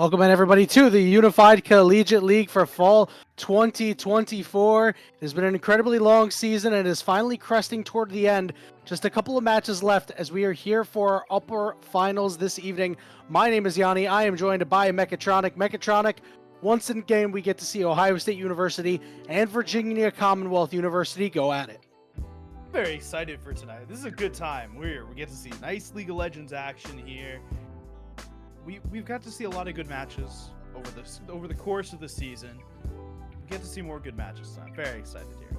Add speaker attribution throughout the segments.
Speaker 1: Welcome in everybody to the Unified Collegiate League for Fall 2024. It has been an incredibly long season and is finally cresting toward the end. Just a couple of matches left as we are here for our upper finals this evening. My name is Yanni. I am joined by Mechatronic. Mechatronic, once in game we get to see Ohio State University and Virginia Commonwealth University go at it.
Speaker 2: Very excited for tonight. This is a good time. We get to see nice League of Legends action here. We've got to see a lot of good matches over the course of the season. We get to see more good matches, so I'm very excited here.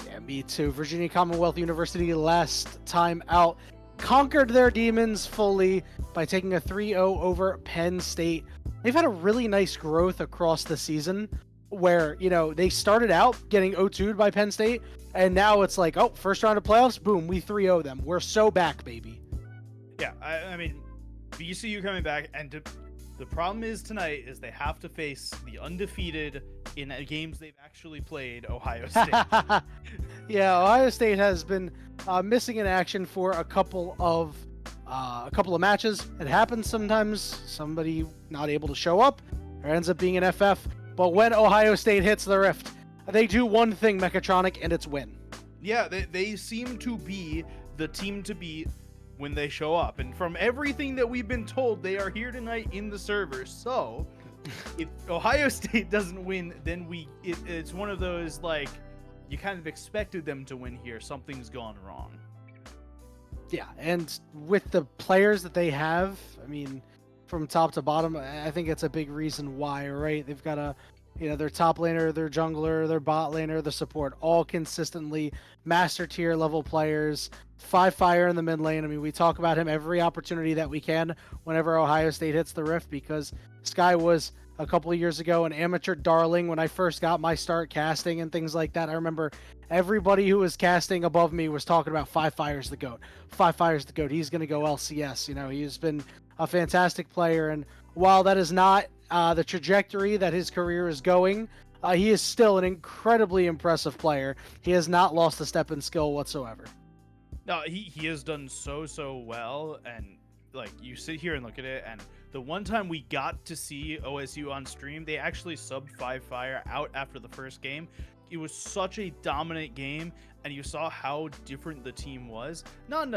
Speaker 1: Yeah, me too. Virginia Commonwealth University last time out conquered their demons fully by taking a 3-0 over Penn State. They've had a really nice growth across the season where, they started out getting 0-2'd by Penn State, and now it's like, oh, first round of playoffs, boom, we 3-0 them. We're so back, baby.
Speaker 2: Yeah, I mean, VCU coming back, and the problem is tonight is they have to face the undefeated in games they've actually played, Ohio State.
Speaker 1: Yeah, Ohio State has been missing in action for a couple of matches. It happens sometimes. Somebody not able to show up, or ends up being an FF. But when Ohio State hits the rift, they do one thing, Mechatronic, and it's win.
Speaker 2: Yeah, they seem to be the team to beat when they show up, and from everything that we've been told, they are here tonight in the server. So if Ohio State doesn't win, then it's one of those, like, you kind of expected them to win here. Something's gone wrong.
Speaker 1: Yeah, and with the players that they have, I mean, from top to bottom, I think it's a big reason why, right? They've got their top laner, their jungler, their bot laner, the support, all consistently master tier level players. 5Fire in the mid lane. I mean, we talk about him every opportunity that we can whenever Ohio State hits the rift, because Sky was a couple of years ago an amateur darling when I first got my start casting and things like that. I remember everybody who was casting above me was talking about 5Fire's the GOAT. 5Fire's the GOAT. He's going to go LCS. He's been a fantastic player, and while that is not the trajectory that his career is going, he is still an incredibly impressive player. He has not lost a step in skill whatsoever.
Speaker 2: No, he has done so well, and like, you sit here and look at it, and the one time we got to see OSU on stream, they actually subbed 5Fire out after the first game. It was such a dominant game, and you saw how different the team was. Not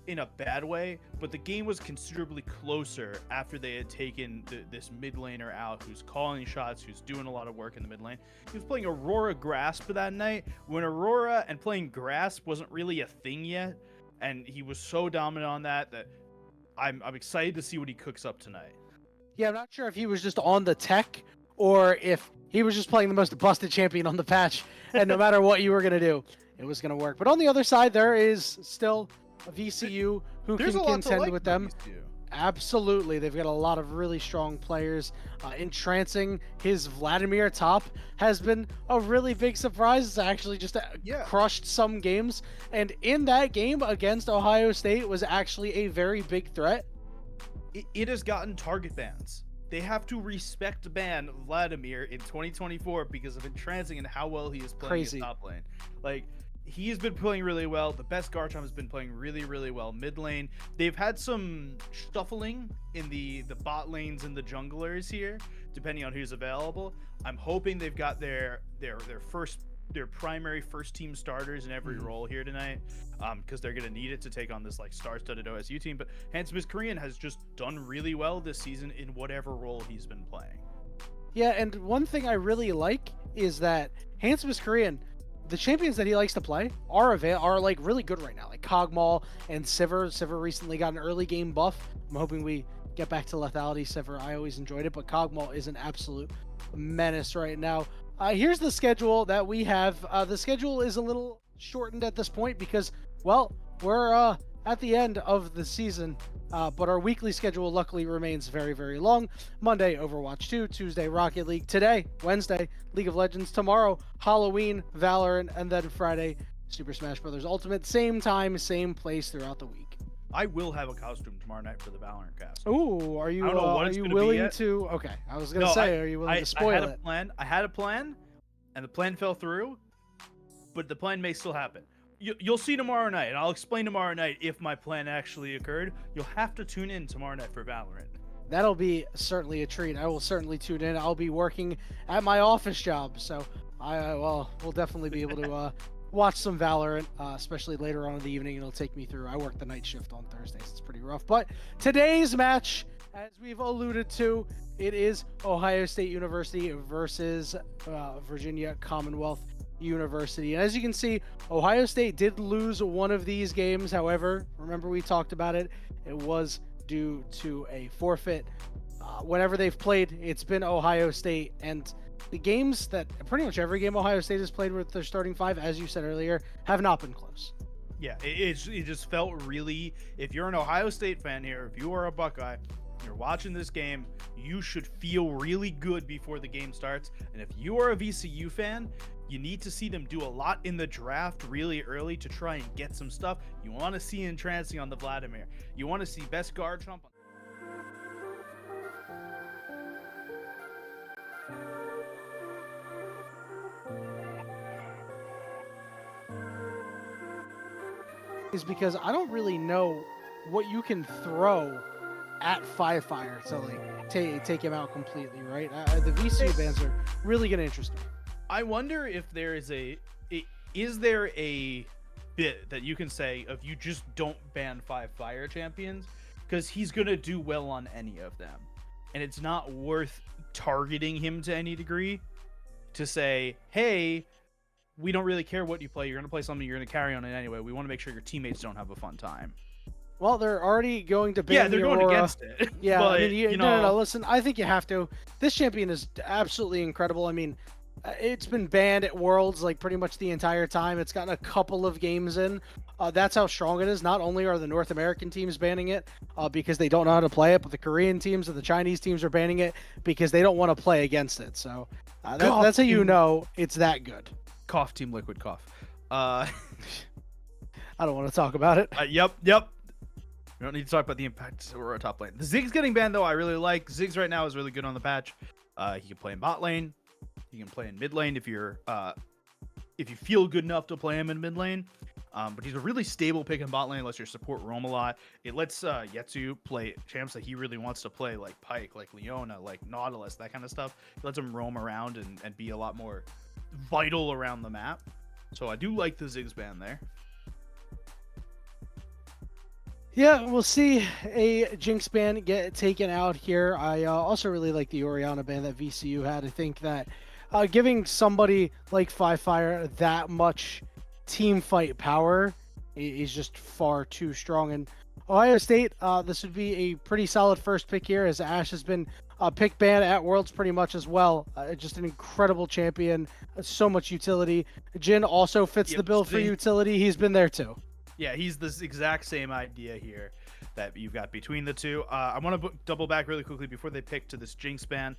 Speaker 2: in a bad way, but the game was considerably closer after they had taken this mid laner out, who's calling shots, who's doing a lot of work in the mid lane. He was playing Aurora Grasp that night, when Aurora and playing Grasp wasn't really a thing yet, and he was so dominant on that I'm excited to see what he cooks up tonight.
Speaker 1: Yeah, I'm not sure if he was just on the tech or if he was just playing the most busted champion on the patch, and no matter what you were going to do, it was going to work. But on the other side, there is still a VCU who can contend with them. Absolutely. They've got a lot of really strong players. Entrancing, his Vladimir top has been a really big surprise. It's actually just crushed some games. And in that game against Ohio State was actually a very big threat.
Speaker 2: It has gotten target bans. They have to respect ban Vladimir in 2024 because of Entrancing and how well he is playing his top lane. Like, he has been playing really well. The best Garchomp has been playing really well mid lane. They've had some shuffling in the bot lanes and the junglers here, depending on who's available. I'm hoping they've got their primary first team starters in every role here tonight, because they're going to need it to take on this like star-studded OSU team. But Handsome Korean has just done really well this season in whatever role he's been playing.
Speaker 1: Yeah, and one thing I really like is that Handsome Korean, the champions that he likes to play are like really good right now, like Kog'Maw and Sivir. Sivir recently got an early game buff. I'm hoping we get back to lethality. Sivir, I always enjoyed it, but Kog'Maw is an absolute menace right now. Here's the schedule that we have. The schedule is a little shortened at this point because, well, we're at the end of the season, but our weekly schedule luckily remains very long. Monday, Overwatch 2, Tuesday, Rocket League, today, Wednesday, League of Legends, tomorrow, Halloween, Valorant, and then Friday, Super Smash Bros. Ultimate. Same time, same place throughout the week.
Speaker 2: I will have a costume tomorrow night for the Valorant cast.
Speaker 1: Ooh, are you willing to? Okay, I was gonna say, are you willing to spoil it?
Speaker 2: I had a plan, and the plan fell through, but the plan may still happen. You'll see tomorrow night, and I'll explain tomorrow night if my plan actually occurred. You'll have to tune in tomorrow night for Valorant.
Speaker 1: That'll be certainly a treat. I will certainly tune in. I'll be working at my office job, so we'll definitely be able to watch some Valorant, especially later on in the evening. It'll take me through. I work the night shift on Thursdays. It's pretty rough. But today's match, as we've alluded to, it is Ohio State University versus Virginia Commonwealth University. And as you can see, Ohio State did lose one of these games. However, remember we talked about it. It was due to a forfeit. Whenever they've played, it's been Ohio State, and the games that pretty much every game Ohio State has played with their starting five, as you said earlier, have not been close.
Speaker 2: Yeah, it just felt really, if you're an Ohio State fan here, if you are a Buckeye, you're watching this game, you should feel really good before the game starts. And if you are a VCU fan, you need to see them do a lot in the draft really early to try and get some stuff. You want to see entrancing on the Vladimir. You want to see best guard trump.
Speaker 1: Is because I don't really know what you can throw at Five Fire to like take him out completely, right? The VCU bans are really going to interest me.
Speaker 2: I wonder if there is is there a bit that you can say if you just don't ban Five Fire champions, because he's gonna do well on any of them, and it's not worth targeting him to any degree to say, hey, we don't really care what you play, you're gonna play something, you're gonna carry on it anyway, we want to make sure your teammates don't have a fun time.
Speaker 1: Well, they're already going to ban
Speaker 2: yeah, they're
Speaker 1: the
Speaker 2: going
Speaker 1: Aurora.
Speaker 2: against it.
Speaker 1: Yeah,
Speaker 2: but,
Speaker 1: I mean, no, listen, I think you have to. This champion is absolutely incredible. I mean, it's been banned at Worlds like pretty much the entire time. It's gotten a couple of games in. That's how strong it is. Not only are the North American teams banning it because they don't know how to play it, but the Korean teams and the Chinese teams are banning it because they don't want to play against it. So that's how you know it's that good.
Speaker 2: Cough, Team Liquid, cough.
Speaker 1: I don't want to talk about it.
Speaker 2: Yep. We don't need to talk about the impact. We're a top lane. The Ziggs getting banned, though, I really like. Ziggs right now is really good on the patch. He can play in bot lane. He can play in mid lane if you feel good enough to play him in mid lane. But he's a really stable pick in bot lane, lets your support roam a lot. It lets Yetsu play champs that he really wants to play, like Pyke, like Leona, like Nautilus, that kind of stuff. It lets him roam around and be a lot more vital around the map. So I do like the Ziggs ban there.
Speaker 1: Yeah, we'll see a Jinx ban get taken out here. I also really like the Orianna ban that VCU had. I think that giving somebody like Five Fire that much team fight power is just far too strong. And Ohio State, this would be a pretty solid first pick here, as Ash has been pick ban at Worlds pretty much as well. Just an incredible champion, so much utility. Jin also fits the bill for utility. He's been there too.
Speaker 2: Yeah, he's this exact same idea here that you've got between the two. I want to double back really quickly before they pick to this Jinx ban.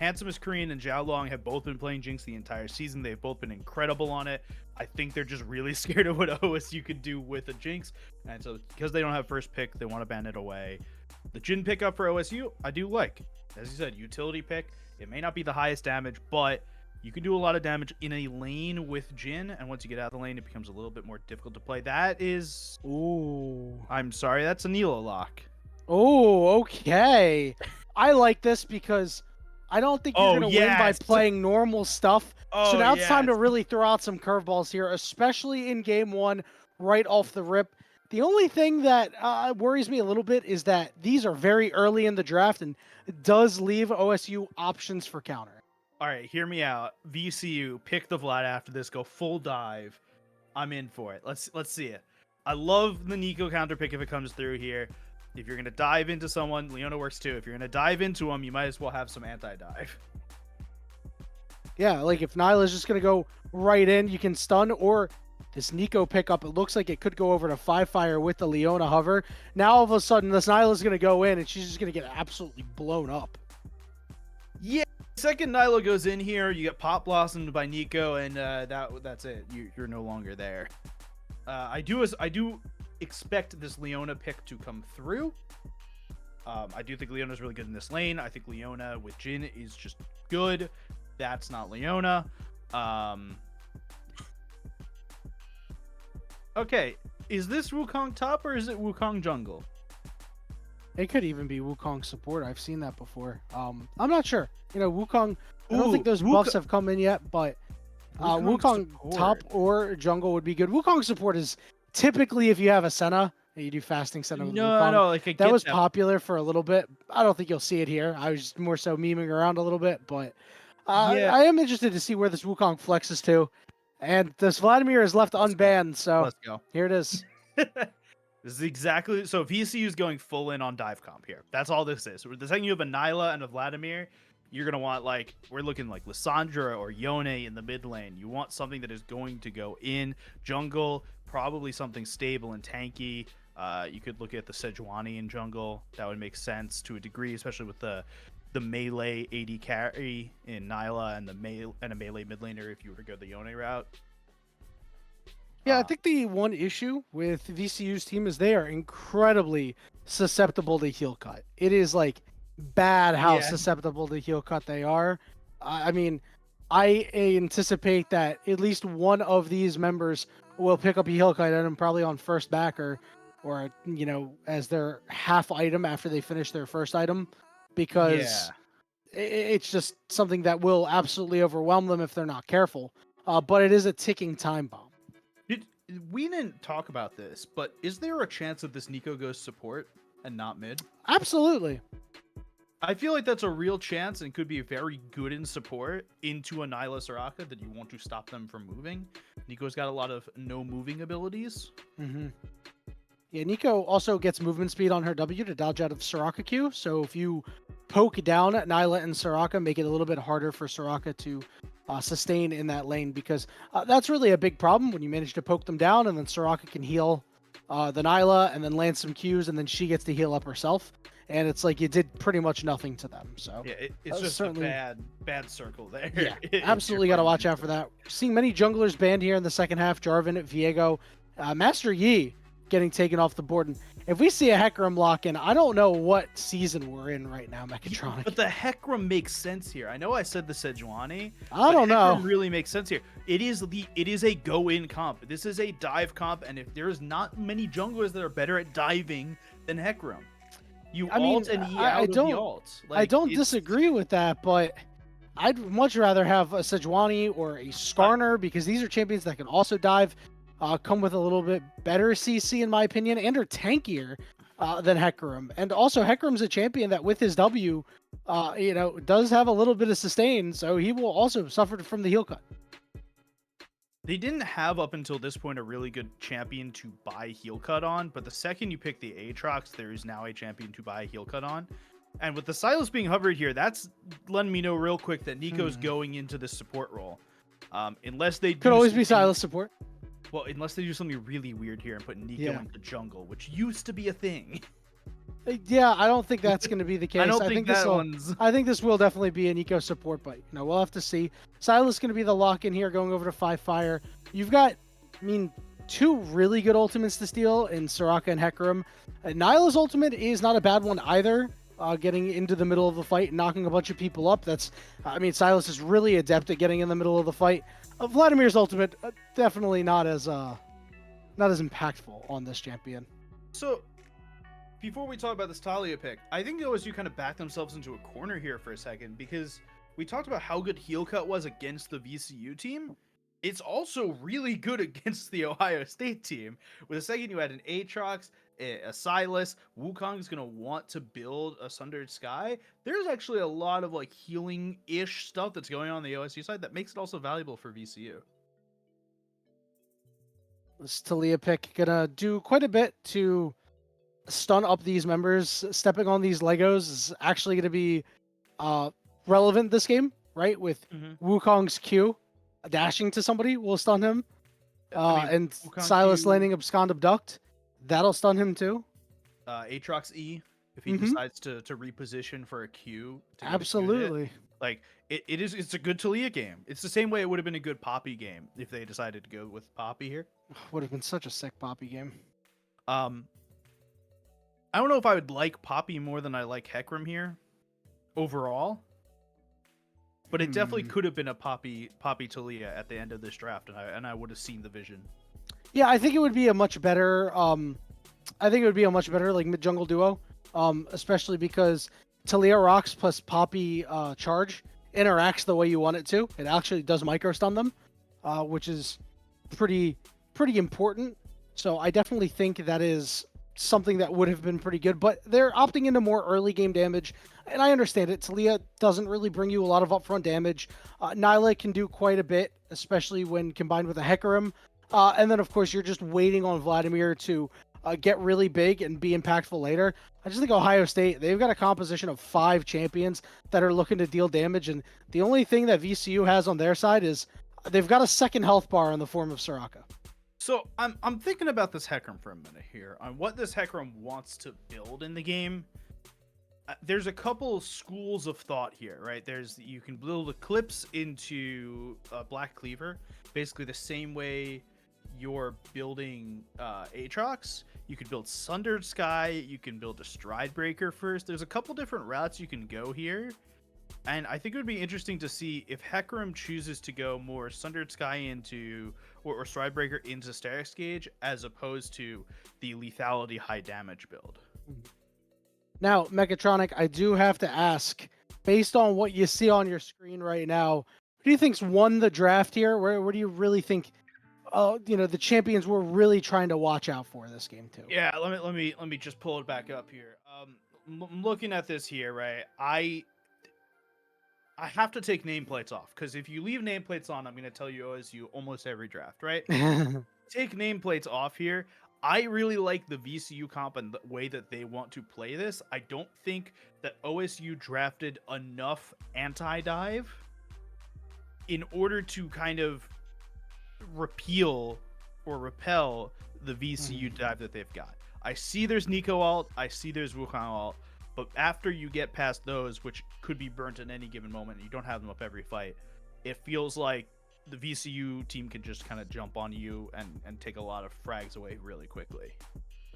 Speaker 2: Handsomest Korean and Zhao Long have both been playing Jinx the entire season. They've both been incredible on it. I think they're just really scared of what OSU could do with a Jinx. And so because they don't have first pick, they want to ban it away. The Jin pickup for OSU, I do like. As you said, utility pick. It may not be the highest damage, but you can do a lot of damage in a lane with Jin, and once you get out of the lane, it becomes a little bit more difficult to play. That is...
Speaker 1: Ooh.
Speaker 2: I'm sorry, that's a Neela lock.
Speaker 1: Oh, okay. I like this because I don't think you're going to win by playing normal stuff. So now it's time to really throw out some curveballs here, especially in game one, right off the rip. The only thing that worries me a little bit is that these are very early in the draft and it does leave OSU options for counter.
Speaker 2: All right, hear me out. VCU, pick the Vlad after this. Go full dive. I'm in for it. Let's see it. I love the Nico counter pick if it comes through here. If you're going to dive into someone, Leona works too. If you're going to dive into them, you might as well have some anti-dive.
Speaker 1: Yeah, like if Nyla's just going to go right in, you can stun, or this Nico pickup, it looks like it could go over to Five Fire with the Leona hover. Now all of a sudden, this Nyla's going to go in, and she's just going to get absolutely blown up.
Speaker 2: Yeah. Second Nyla goes in here, you get pop blossomed by Nico, and that's it. You're no longer there. I do expect this Leona pick to come through. I do think Leona's really good in this lane. I think Leona with Jin is just good. That's not Leona. Okay, is this Wukong top or is it Wukong jungle?
Speaker 1: It could even be Wukong support. I've seen that before. I'm not sure. Wukong. I don't think
Speaker 2: Ooh,
Speaker 1: those buffs have come in yet, but Wukong top
Speaker 2: support.
Speaker 1: or jungle would be good. Wukong support is typically if you have a Senna and you do fasting Senna with
Speaker 2: No,
Speaker 1: Wukong.
Speaker 2: no, like I
Speaker 1: That
Speaker 2: get
Speaker 1: was
Speaker 2: that.
Speaker 1: popular for a little bit. I don't think you'll see it here. I was just more so memeing around a little bit, but
Speaker 2: Yeah,
Speaker 1: I am interested to see where this Wukong flexes to. And this Vladimir is left
Speaker 2: let's go.
Speaker 1: unbanned, so
Speaker 2: Let's go.
Speaker 1: here it is.
Speaker 2: This is exactly so. VCU is going full in on dive comp here. That's all this is. The second you have a Nyla and a Vladimir, you're gonna want like we're looking like Lissandra or Yone in the mid lane. You want something that is going to go in jungle, probably something stable and tanky. You could look at the Sejuani in jungle. That would make sense to a degree, especially with the melee AD carry in Nyla and a melee mid laner if you were to go the Yone route.
Speaker 1: Yeah, I think the one issue with VCU's team is they are incredibly susceptible to heal cut. It is like bad how
Speaker 2: Yeah.
Speaker 1: susceptible to heal cut they are. I mean, I anticipate that at least one of these members will pick up a heal cut item probably on first backer or as their half item after they finish their first item
Speaker 2: Yeah.
Speaker 1: because it's just something that will absolutely overwhelm them if they're not careful. But it is a ticking time bomb.
Speaker 2: We didn't talk about this, but is there a chance that this Nico goes support and not mid?
Speaker 1: Absolutely.
Speaker 2: I feel like that's a real chance and could be very good in support into a Nyla Soraka that you want to stop them from moving. Nico's got a lot of no moving abilities.
Speaker 1: Mm-hmm. Yeah, Nico also gets movement speed on her W to dodge out of Soraka Q. So if you poke down at Nyla and Soraka, make it a little bit harder for Soraka to sustain in that lane because that's really a big problem when you manage to poke them down and then Soraka can heal the Nyla and then land some Qs and then she gets to heal up herself. And it's like you did pretty much nothing to them. So
Speaker 2: Yeah, it's just certainly a bad circle there.
Speaker 1: Yeah, absolutely got to watch out for that. Seeing many junglers banned here in the second half. Jarvan, Viego, Master Yi getting taken off the board. And if we see a Hecarim lock in, I don't know what season we're in right now, Mechatronic.
Speaker 2: But the Hecarim makes sense here. I know I said the Sejuani.
Speaker 1: I don't know.
Speaker 2: Hecarim really makes sense here. It is a go-in comp. This is a dive comp, and if there's not many junglers that are better at diving than Hecarim. Alt and E out of the alt.
Speaker 1: I don't disagree with that, but I'd much rather have a Sejuani or a Skarner because these are champions that can also dive, come with a little bit better CC in my opinion, and are tankier than Hecarim. And also Hecarim's a champion that with his W, does have a little bit of sustain, so he will also suffer from the heal cut.
Speaker 2: They didn't have up until this point a really good champion to buy heal cut on, but the second you pick the Aatrox, there is now a champion to buy heal cut on. And with the Sylas being hovered here, that's letting me know real quick that Nico's going into the support role. Unless they
Speaker 1: could always be Sylas support.
Speaker 2: Well, unless they do something really weird here and put Nico into jungle, which used to be a thing.
Speaker 1: Yeah, I don't think that's going to be the case.
Speaker 2: I think
Speaker 1: this will definitely be an eco support, but we'll have to see. Sylas going to be the lock in here, going over to 5 Fire. You've got, two really good ultimates to steal in Soraka and Hecarim. Nyla's ultimate is not a bad one either. Getting into the middle of the fight and knocking a bunch of people up. Sylas is really adept at getting in the middle of the fight. Vladimir's ultimate definitely not as impactful on this champion.
Speaker 2: So, before we talk about this Talia pick, I think OSU kind of backed themselves into a corner here for a second because we talked about how good heal cut was against the VCU team. It's also really good against the Ohio State team. With a second, you had an Aatrox, a Sylas. Wukong is going to want to build a Sundered Sky. There's actually a lot of healing-ish stuff that's going on the OSU side that makes it also valuable for VCU.
Speaker 1: This Talia pick gonna do quite a bit to stun up these members. Stepping on these Legos is actually going to be relevant this game, right? With Wukong's Q dashing to somebody will stun him. And Sylas landing Abscond Abduct, that'll stun him too.
Speaker 2: Aatrox E, if he decides to reposition for a Q.
Speaker 1: Absolutely.
Speaker 2: It's a good Talia game. It's the same way it would have been a good Poppy game if they decided to go with Poppy here.
Speaker 1: Would have been such a sick Poppy game.
Speaker 2: I don't know if I would like Poppy more than I like Hecarim here, overall. But it definitely could have been a Poppy Talia at the end of this draft, and I would have seen the vision.
Speaker 1: Yeah, I think it would be a much better mid jungle duo. especially because Talia Rocks plus Poppy charge interacts the way you want it to. It actually does micro stun them, which is pretty pretty important. So I definitely think that is something that would have been pretty good. But they're opting into more early game damage, and I understand it. Talia doesn't really bring you a lot of upfront damage. Nyla can do quite a bit, especially when combined with a Hecarim. And then of course you're just waiting on Vladimir to get really big and be impactful later. I just think Ohio State, they've got a composition of 5 champions that are looking to deal damage, and the only thing that VCU has on their side is they've got a second health bar in the form of Soraka.
Speaker 2: So I'm thinking about this Hecarim for a minute here on what this Hecarim wants to build in the game. There's a couple schools of thought here, right? You can build Eclipse into Black Cleaver, basically the same way you're building Aatrox. You could build Sundered Sky. You can build a Stride Breaker first. There's a couple different routes you can go here. And I think it would be interesting to see if Hecarim chooses to go more Sundered Sky into or Stride Breaker into Sterak's Gauge as opposed to the lethality high damage build.
Speaker 1: Now, Mechatronic, I do have to ask, based on what you see on your screen right now, who do you think's won the draft here? Where do you really think the champions were really trying to watch out for this game too?
Speaker 2: Yeah, let me just pull it back up here. I'm looking at this here, right? I have to take nameplates off because if you leave nameplates on, I'm going to tell you OSU almost every draft, right? Take nameplates off here. I really like the VCU comp and the way that they want to play this. I don't think that OSU drafted enough anti-dive in order to kind of repeal or repel the VCU dive that they've got. I see there's Nico alt, I see there's Wukong alt, but after you get past those, which could be burnt at any given moment, and you don't have them up every fight, it feels like the VCU team can just kind of jump on you and take a lot of frags away really quickly.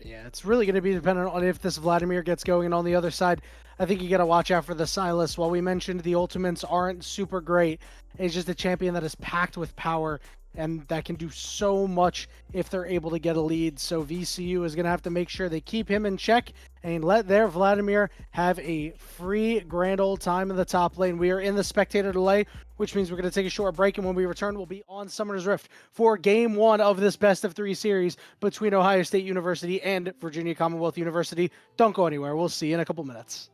Speaker 1: Yeah, it's really going to be dependent on if this Vladimir gets going. And on the other side, I think you got to watch out for the Silas. While we mentioned the ultimates aren't super great, it's just a champion that is packed with power and that can do so much if they're able to get a lead. So VCU is going to have to make sure they keep him in check and let their Vladimir have a free grand old time in the top lane. We are in the spectator delay, which means we're going to take a short break, and when we return, we'll be on Summoner's Rift for Game 1 of this best-of-3 series between Ohio State University and Virginia Commonwealth University. Don't go anywhere. We'll see you in a couple minutes.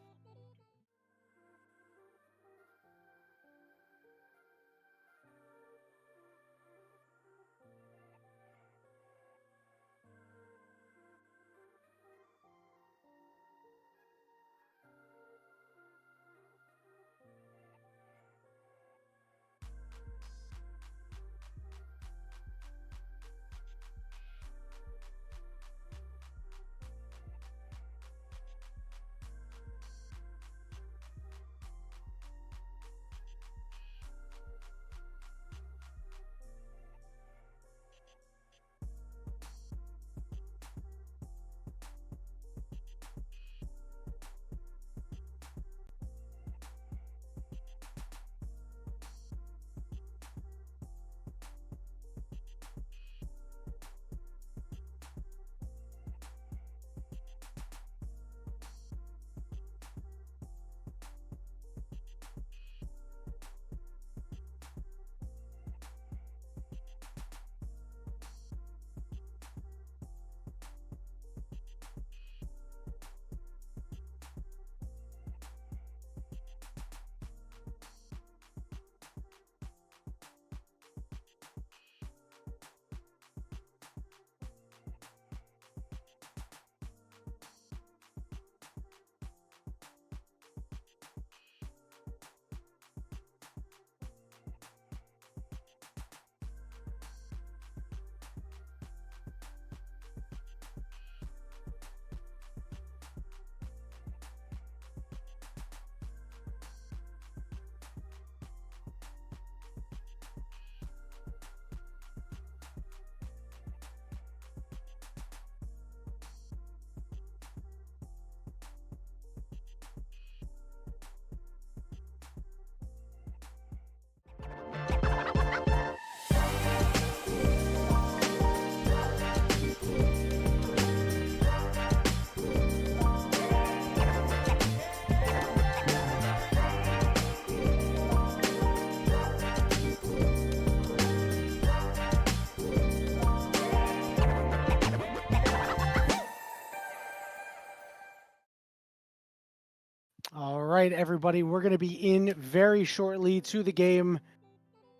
Speaker 1: All right, everybody, we're going to be in very shortly to the game.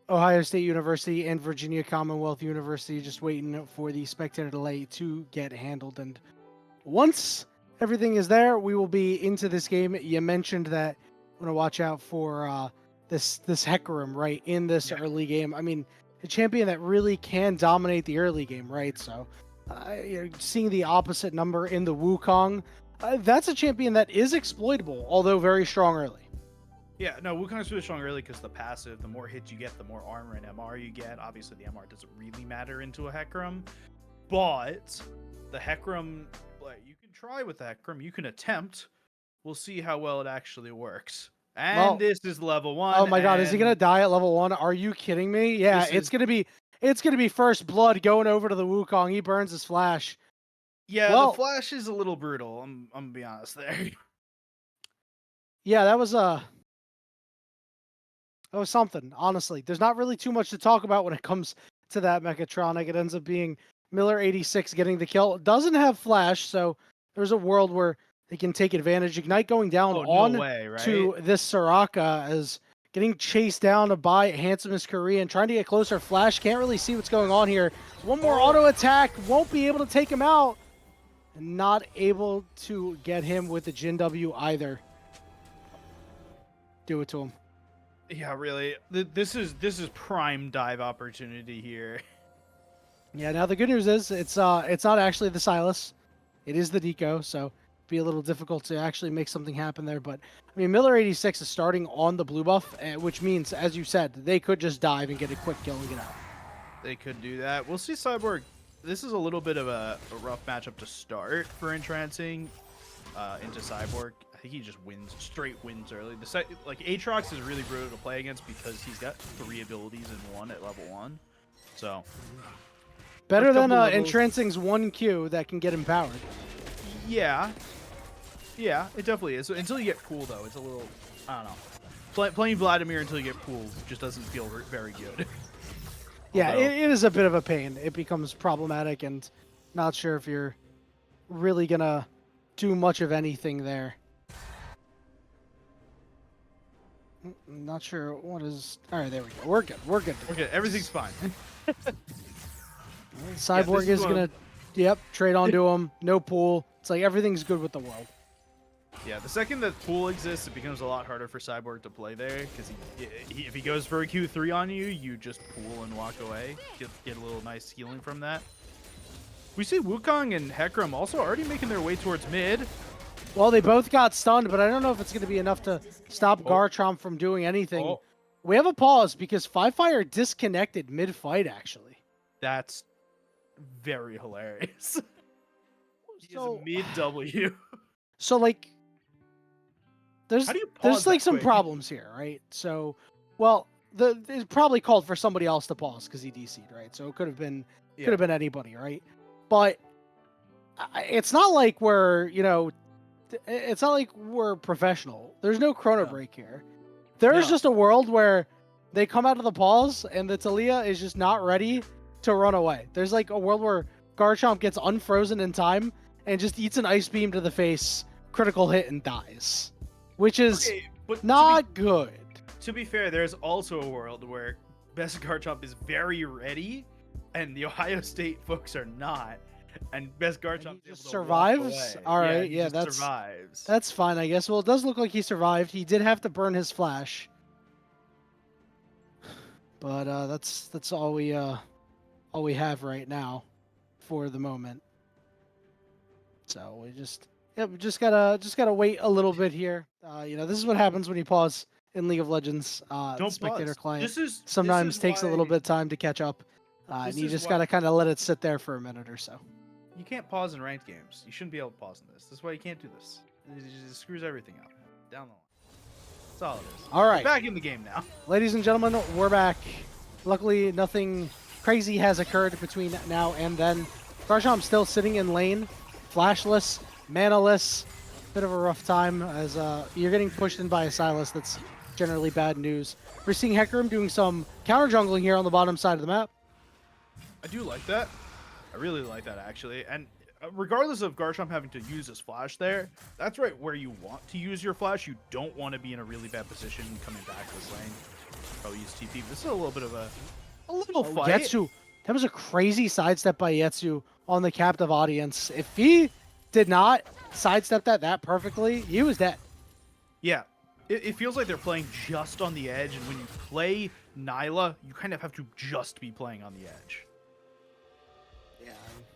Speaker 1: Ohio State University and Virginia Commonwealth University, just waiting for the spectator delay to get handled. And once everything is there, we will be into this game. You mentioned that I'm going to watch out for this Hecarim, right, in this early game. I mean, a champion that really can dominate the early game, right? So seeing the opposite number in the Wukong, that's a champion that is exploitable, although very strong early.
Speaker 2: Yeah, no, Wukong's really strong early because the passive, the more hits you get, the more armor and MR you get. Obviously, the MR doesn't really matter into a Hecarim, but the Hecarim, like, you can try with the Hecarim, you can attempt. We'll see how well it actually works. And
Speaker 1: Well,
Speaker 2: this is level 1.
Speaker 1: Oh my god, is he gonna die at level 1? Are you kidding me? Yeah, it's gonna be first blood going over to the Wukong. He burns his flash.
Speaker 2: Yeah,
Speaker 1: Well,
Speaker 2: the flash is a little brutal. I'm gonna be honest there.
Speaker 1: Yeah, that was something. Honestly, there's not really too much to talk about when it comes to that Mechatronic. It ends up being Miller 86 getting the kill. Doesn't have flash, so there's a world where they can take advantage. Ignite going down on
Speaker 2: no way, right?
Speaker 1: to this Soraka as getting chased down by Handsomest Korean, trying to get closer. Flash can't really see what's going on here. One more auto attack, won't be able to take him out. And not able to get him with the Jin W either. Do it to him.
Speaker 2: Yeah, really. This is prime dive opportunity here.
Speaker 1: Yeah, now the good news is it's not actually the Silas. It is the Deco, so be a little difficult to actually make something happen there. But I mean, Miller 86 is starting on the blue buff, which means, as you said, they could just dive and get a quick kill and get out.
Speaker 2: They could do that. We'll see Cyborg. This is a little bit of a rough matchup to start for entrancing into Cyborg. I think he just straight wins early. Like Aatrox is really brutal to play against because he's got 3 abilities in one at level 1. So
Speaker 1: better than entrancing's 1Q that can get empowered.
Speaker 2: Yeah, it definitely is. So until you get pool, though, it's a little, I don't know. Playing Vladimir until you get pool just doesn't feel very good.
Speaker 1: Yeah, it is a bit of a pain. It becomes problematic, and not sure if you're really gonna do much of anything there. Not sure what is. All right, there we go. We're good. We're good.
Speaker 2: Okay, everything's fine.
Speaker 1: Cyborg is gonna, trade onto him. No pool. It's like everything's good with the world.
Speaker 2: Yeah, the second that pool exists, it becomes a lot harder for Cyborg to play there because if he goes for a Q3 on you, you just pool and walk away. Get a little nice healing from that. We see Wukong and Hecarim also already making their way towards mid.
Speaker 1: Well, they both got stunned, but I don't know if it's going to be enough to stop Garchomp from doing anything. We have a pause because Fire disconnected mid-fight, actually.
Speaker 2: That's very hilarious. He's a mid-W.
Speaker 1: So, like, there's like some
Speaker 2: quick?
Speaker 1: problems here, right? So, well, it probably called for somebody else to pause because he DC'd, right? So it could have been anybody, right? But it's not like we're, it's not like we're professional. There's no chrono break here. There's just a world where they come out of the pause and the Talia is just not ready to run away. There's like a world where Garchomp gets unfrozen in time and just eats an ice beam to the face, critical hit, and dies. Which is not good.
Speaker 2: To be fair, there's also a world where Best Garchomp is very ready and the Ohio State folks are not. And Best Garchomp
Speaker 1: just survives. All right,
Speaker 2: survives.
Speaker 1: That's fine, I guess. Well, it does look like he survived. He did have to burn his flash, but that's all we have right now, for the moment. So we just gotta wait a little bit here. This is what happens when you pause in League of Legends.
Speaker 2: Don't
Speaker 1: spectator
Speaker 2: pause.
Speaker 1: client
Speaker 2: This
Speaker 1: sometimes
Speaker 2: is
Speaker 1: takes a little
Speaker 2: why-
Speaker 1: bit of time to catch up, and you just gotta kind of let it sit there for a minute or so.
Speaker 2: You can't pause in ranked games. You shouldn't be able to pause in this. That's why you can't do this. It just screws everything up. Down the line. That's all it is.
Speaker 1: All right.
Speaker 2: We're back in the game now.
Speaker 1: Ladies and gentlemen, we're back. Luckily, nothing crazy has occurred between now and then. Garchomp still sitting in lane, flashless, manaless. Bit of a rough time as you're getting pushed in by a Silas. That's generally bad news. We're seeing Hecarim doing some counter jungling here on the bottom side of the map.
Speaker 2: I do like that. I really like that, actually. And regardless of Garchomp having to use his flash there, that's right where you want to use your flash. You don't want to be in a really bad position coming back this lane. Probably use TP. This is a little bit of a little fight.
Speaker 1: Yetsu, that was a crazy sidestep by Yetsu on the captive audience. If he did not sidestep that perfectly, he was dead.
Speaker 2: Yeah, it feels like they're playing just on the edge, and when you play Nyla, you kind of have to just be playing on the edge.
Speaker 1: Yeah,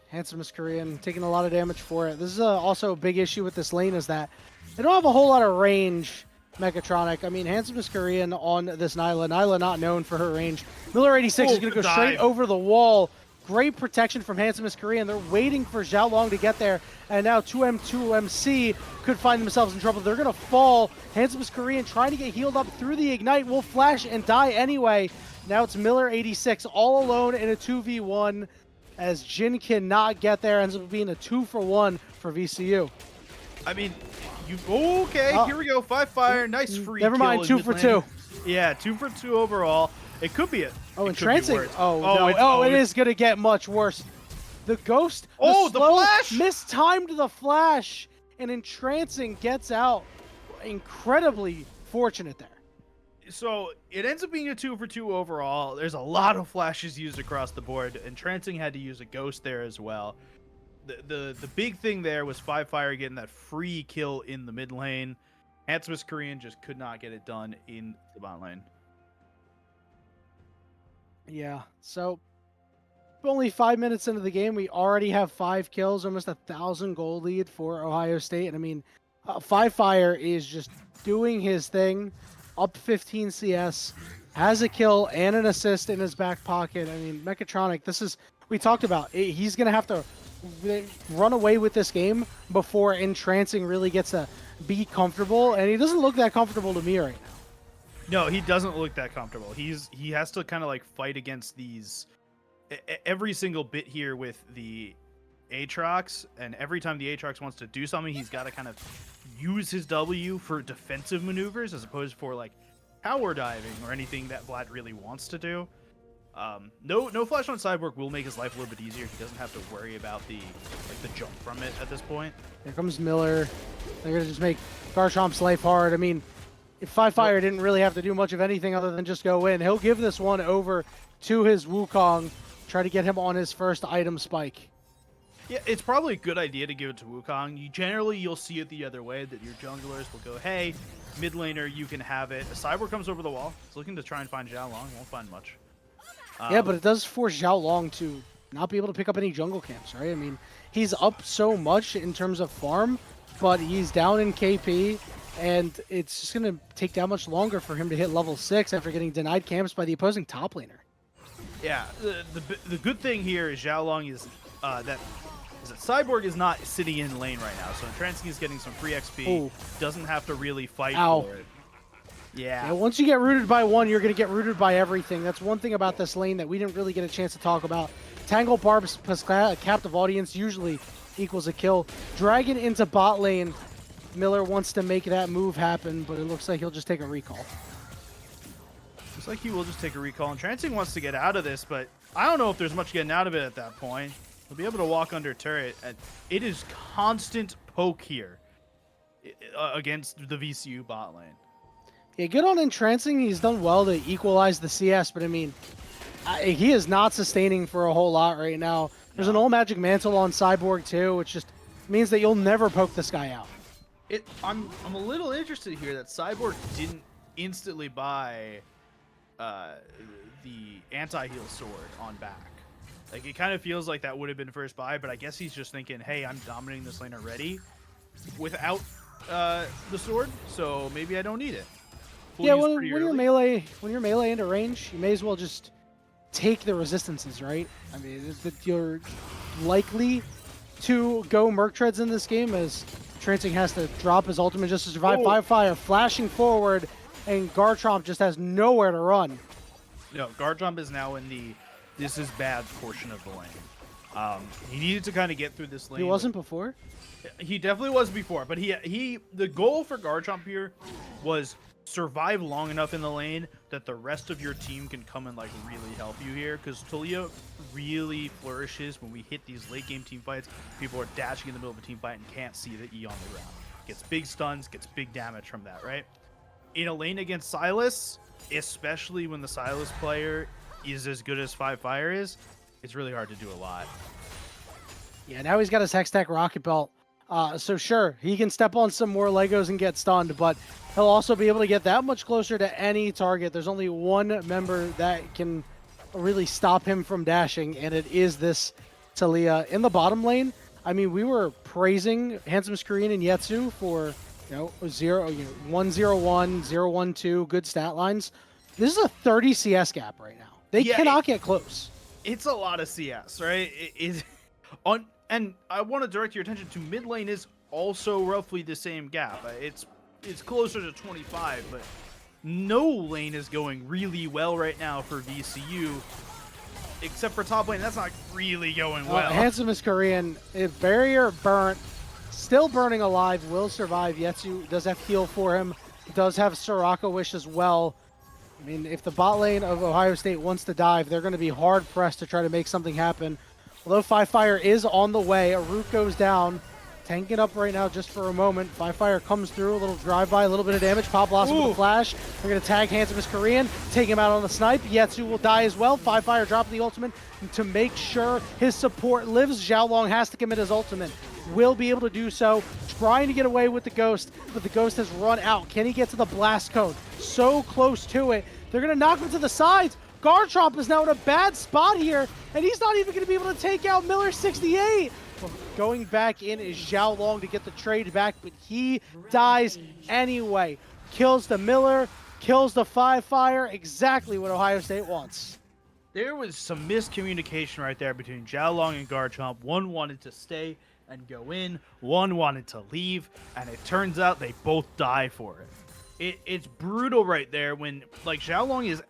Speaker 1: Handsome Miss Korean taking a lot of damage for it. This is also a big issue with this lane is that they don't have a whole lot of range. Mechatronic. I mean, Handsome Miss Korean on this Nyla. Nyla not known for her range. Miller 86 is going to go straight over the wall. Great protection from Handsome Miss Korean. They're waiting for Zhao Long to get there. And now 2M2MC could find themselves in trouble. They're going to fall. Handsome Miss Korean trying to get healed up through the Ignite. Will flash and die anyway. Now it's Miller 86 all alone in a 2v1 as Jin cannot get there. Ends up being a 2-for-1 for VCU.
Speaker 2: I mean, here we go. 5 fire, nice free.
Speaker 1: Never mind, 2-for-2.
Speaker 2: Yeah, 2-for-2 overall. It could be it.
Speaker 1: Oh, entrancing. It is gonna get much worse. The ghost.
Speaker 2: The flash
Speaker 1: mistimed the flash, and entrancing gets out. Incredibly fortunate there.
Speaker 2: So it ends up being a 2-for-2 overall. There's a lot of flashes used across the board. Entrancing had to use a ghost there as well. The big thing there was 5 fire getting that free kill in the mid lane. Handsome Miss Korean just could not get it done in the bot lane.
Speaker 1: Yeah, so only 5 minutes into the game, we already have 5 kills, almost 1,000 goal lead for Ohio State. And I mean, 5 fire is just doing his thing, up 15 CS, has a kill and an assist in his back pocket. I mean, Mechatronic, we talked about, he's going to have to run away with this game before Entrancing really gets to be comfortable, and he doesn't look that comfortable to me right now.
Speaker 2: No, he doesn't look that comfortable. He has to kind of like fight against these every single bit here with the Aatrox, and every time the Aatrox wants to do something, he's got to kind of use his W for defensive maneuvers as opposed for like power diving or anything that Vlad really wants to do. No flash on Cyborg will make his life a little bit easier. He doesn't have to worry about the jump from it at this point.
Speaker 1: Here comes Miller. They're gonna just make Garchomp's life hard. I mean, if 5 fire didn't really have to do much of anything other than just go in, he'll give this one over to his Wukong, try to get him on his first item spike.
Speaker 2: Yeah, it's probably a good idea to give it to Wukong. You'll see it the other way, that your junglers will go, hey, mid laner, you can have it. A Cyborg comes over the wall. He's looking to try and find Zhao Long. Won't find much.
Speaker 1: Yeah, but it does force Zhao Long to not be able to pick up any jungle camps, right? I mean, he's up so much in terms of farm, but he's down in KP, and it's just going to take that much longer for him to hit level 6 after getting denied camps by the opposing top laner.
Speaker 2: Yeah, the good thing here is Zhao Long is that Cyborg is not sitting in lane right now, so Entrancing is getting some free XP.
Speaker 1: Ooh.
Speaker 2: Doesn't have to really fight for it.
Speaker 1: Yeah, once you get rooted by one, you're going to get rooted by everything. That's one thing about this lane that we didn't really get a chance to talk about. Tangle Barbs plus captive audience usually equals a kill. Dragon into bot lane. Miller wants to make that move happen, but it looks like he'll just take a recall.
Speaker 2: Looks like he will just take a recall. Entrancing wants to get out of this, but I don't know if there's much getting out of it at that point. He'll be able to walk under turret. It is constant poke here against the VCU bot lane.
Speaker 1: Yeah, good on Entrancing. He's done well to equalize the CS, but I mean, he is not sustaining for a whole lot right now. There's an All Magic Mantle on Cyborg too, which just means that you'll never poke this guy out.
Speaker 2: I'm a little interested here that Cyborg didn't instantly buy the anti-heal sword on back. Like, it kind of feels like that would have been first buy, but I guess he's just thinking, hey, I'm dominating this lane already without the sword, so maybe I don't need it.
Speaker 1: Yeah, when you're melee into range, you may as well just take the resistances, right? I mean, you're likely to go Merc Treads in this game as Entrancing has to drop his ultimate just to survive. 5 fire flashing forward, and Garchomp just has nowhere to run.
Speaker 2: No, Garchomp is now in the this is bad portion of the lane. He needed to kind of get through this lane.
Speaker 1: He wasn't before?
Speaker 2: He definitely was before, but the goal for Garchomp here was survive long enough in the lane that the rest of your team can come and like really help you here, because Talia really flourishes when we hit these late game team fights. People are dashing in the middle of a team fight and can't see the E on the ground. Gets big stuns, gets big damage from that, right? In a lane against Sylas, especially when the Sylas player is as good as Five Fire is, it's really hard to do a lot.
Speaker 1: Yeah, now he's got his Hextech Rocket Belt. So sure, he can step on some more Legos and get stunned, but he'll also be able to get that much closer to any target. There's only one member that can really stop him from dashing, and it is this Talia. In the bottom lane, I mean, we were praising Handsome Screen and Yetsu for, 101, 012, good stat lines. This is a 30 CS gap right now. They cannot get close.
Speaker 2: It's a lot of CS, right? And I want to direct your attention to mid lane is also roughly the same gap. It's closer to 25, but no lane is going really well right now for VCU, except for top lane. That's not really going well.
Speaker 1: Handsome is Korean. Barrier burnt, still burning alive, will survive. Yetsu does have heal for him. Does have Soraka Wish as well. I mean, if the bot lane of Ohio State wants to dive, they're going to be hard pressed to try to make something happen. Although Five Fire is on the way, a root goes down. Tanking up right now just for a moment. Five Fire comes through, a little drive-by, a little bit of damage. Pop Blossom with a flash. They're going to tag Handsome as Korean, take him out on the snipe. Yetsu will die as well. Five Fire dropping the ultimate to make sure his support lives. Xiaolong has to commit his ultimate. Will be able to do so. Trying to get away with the Ghost, but the Ghost has run out. Can he get to the blast cone? So close to it. They're going to knock him to the sides. Garchomp is now in a bad spot here, and he's not even going to be able to take out Miller 68. Well, going back in is Xiaolong to get the trade back, but he dies anyway. Kills the Miller, kills the Five Fire, exactly what Ohio State wants.
Speaker 2: There was some miscommunication right there between Xiaolong and Garchomp. One wanted to stay and go in, one wanted to leave, and it turns out they both die for it. It's brutal right there when, like, Xiaolong is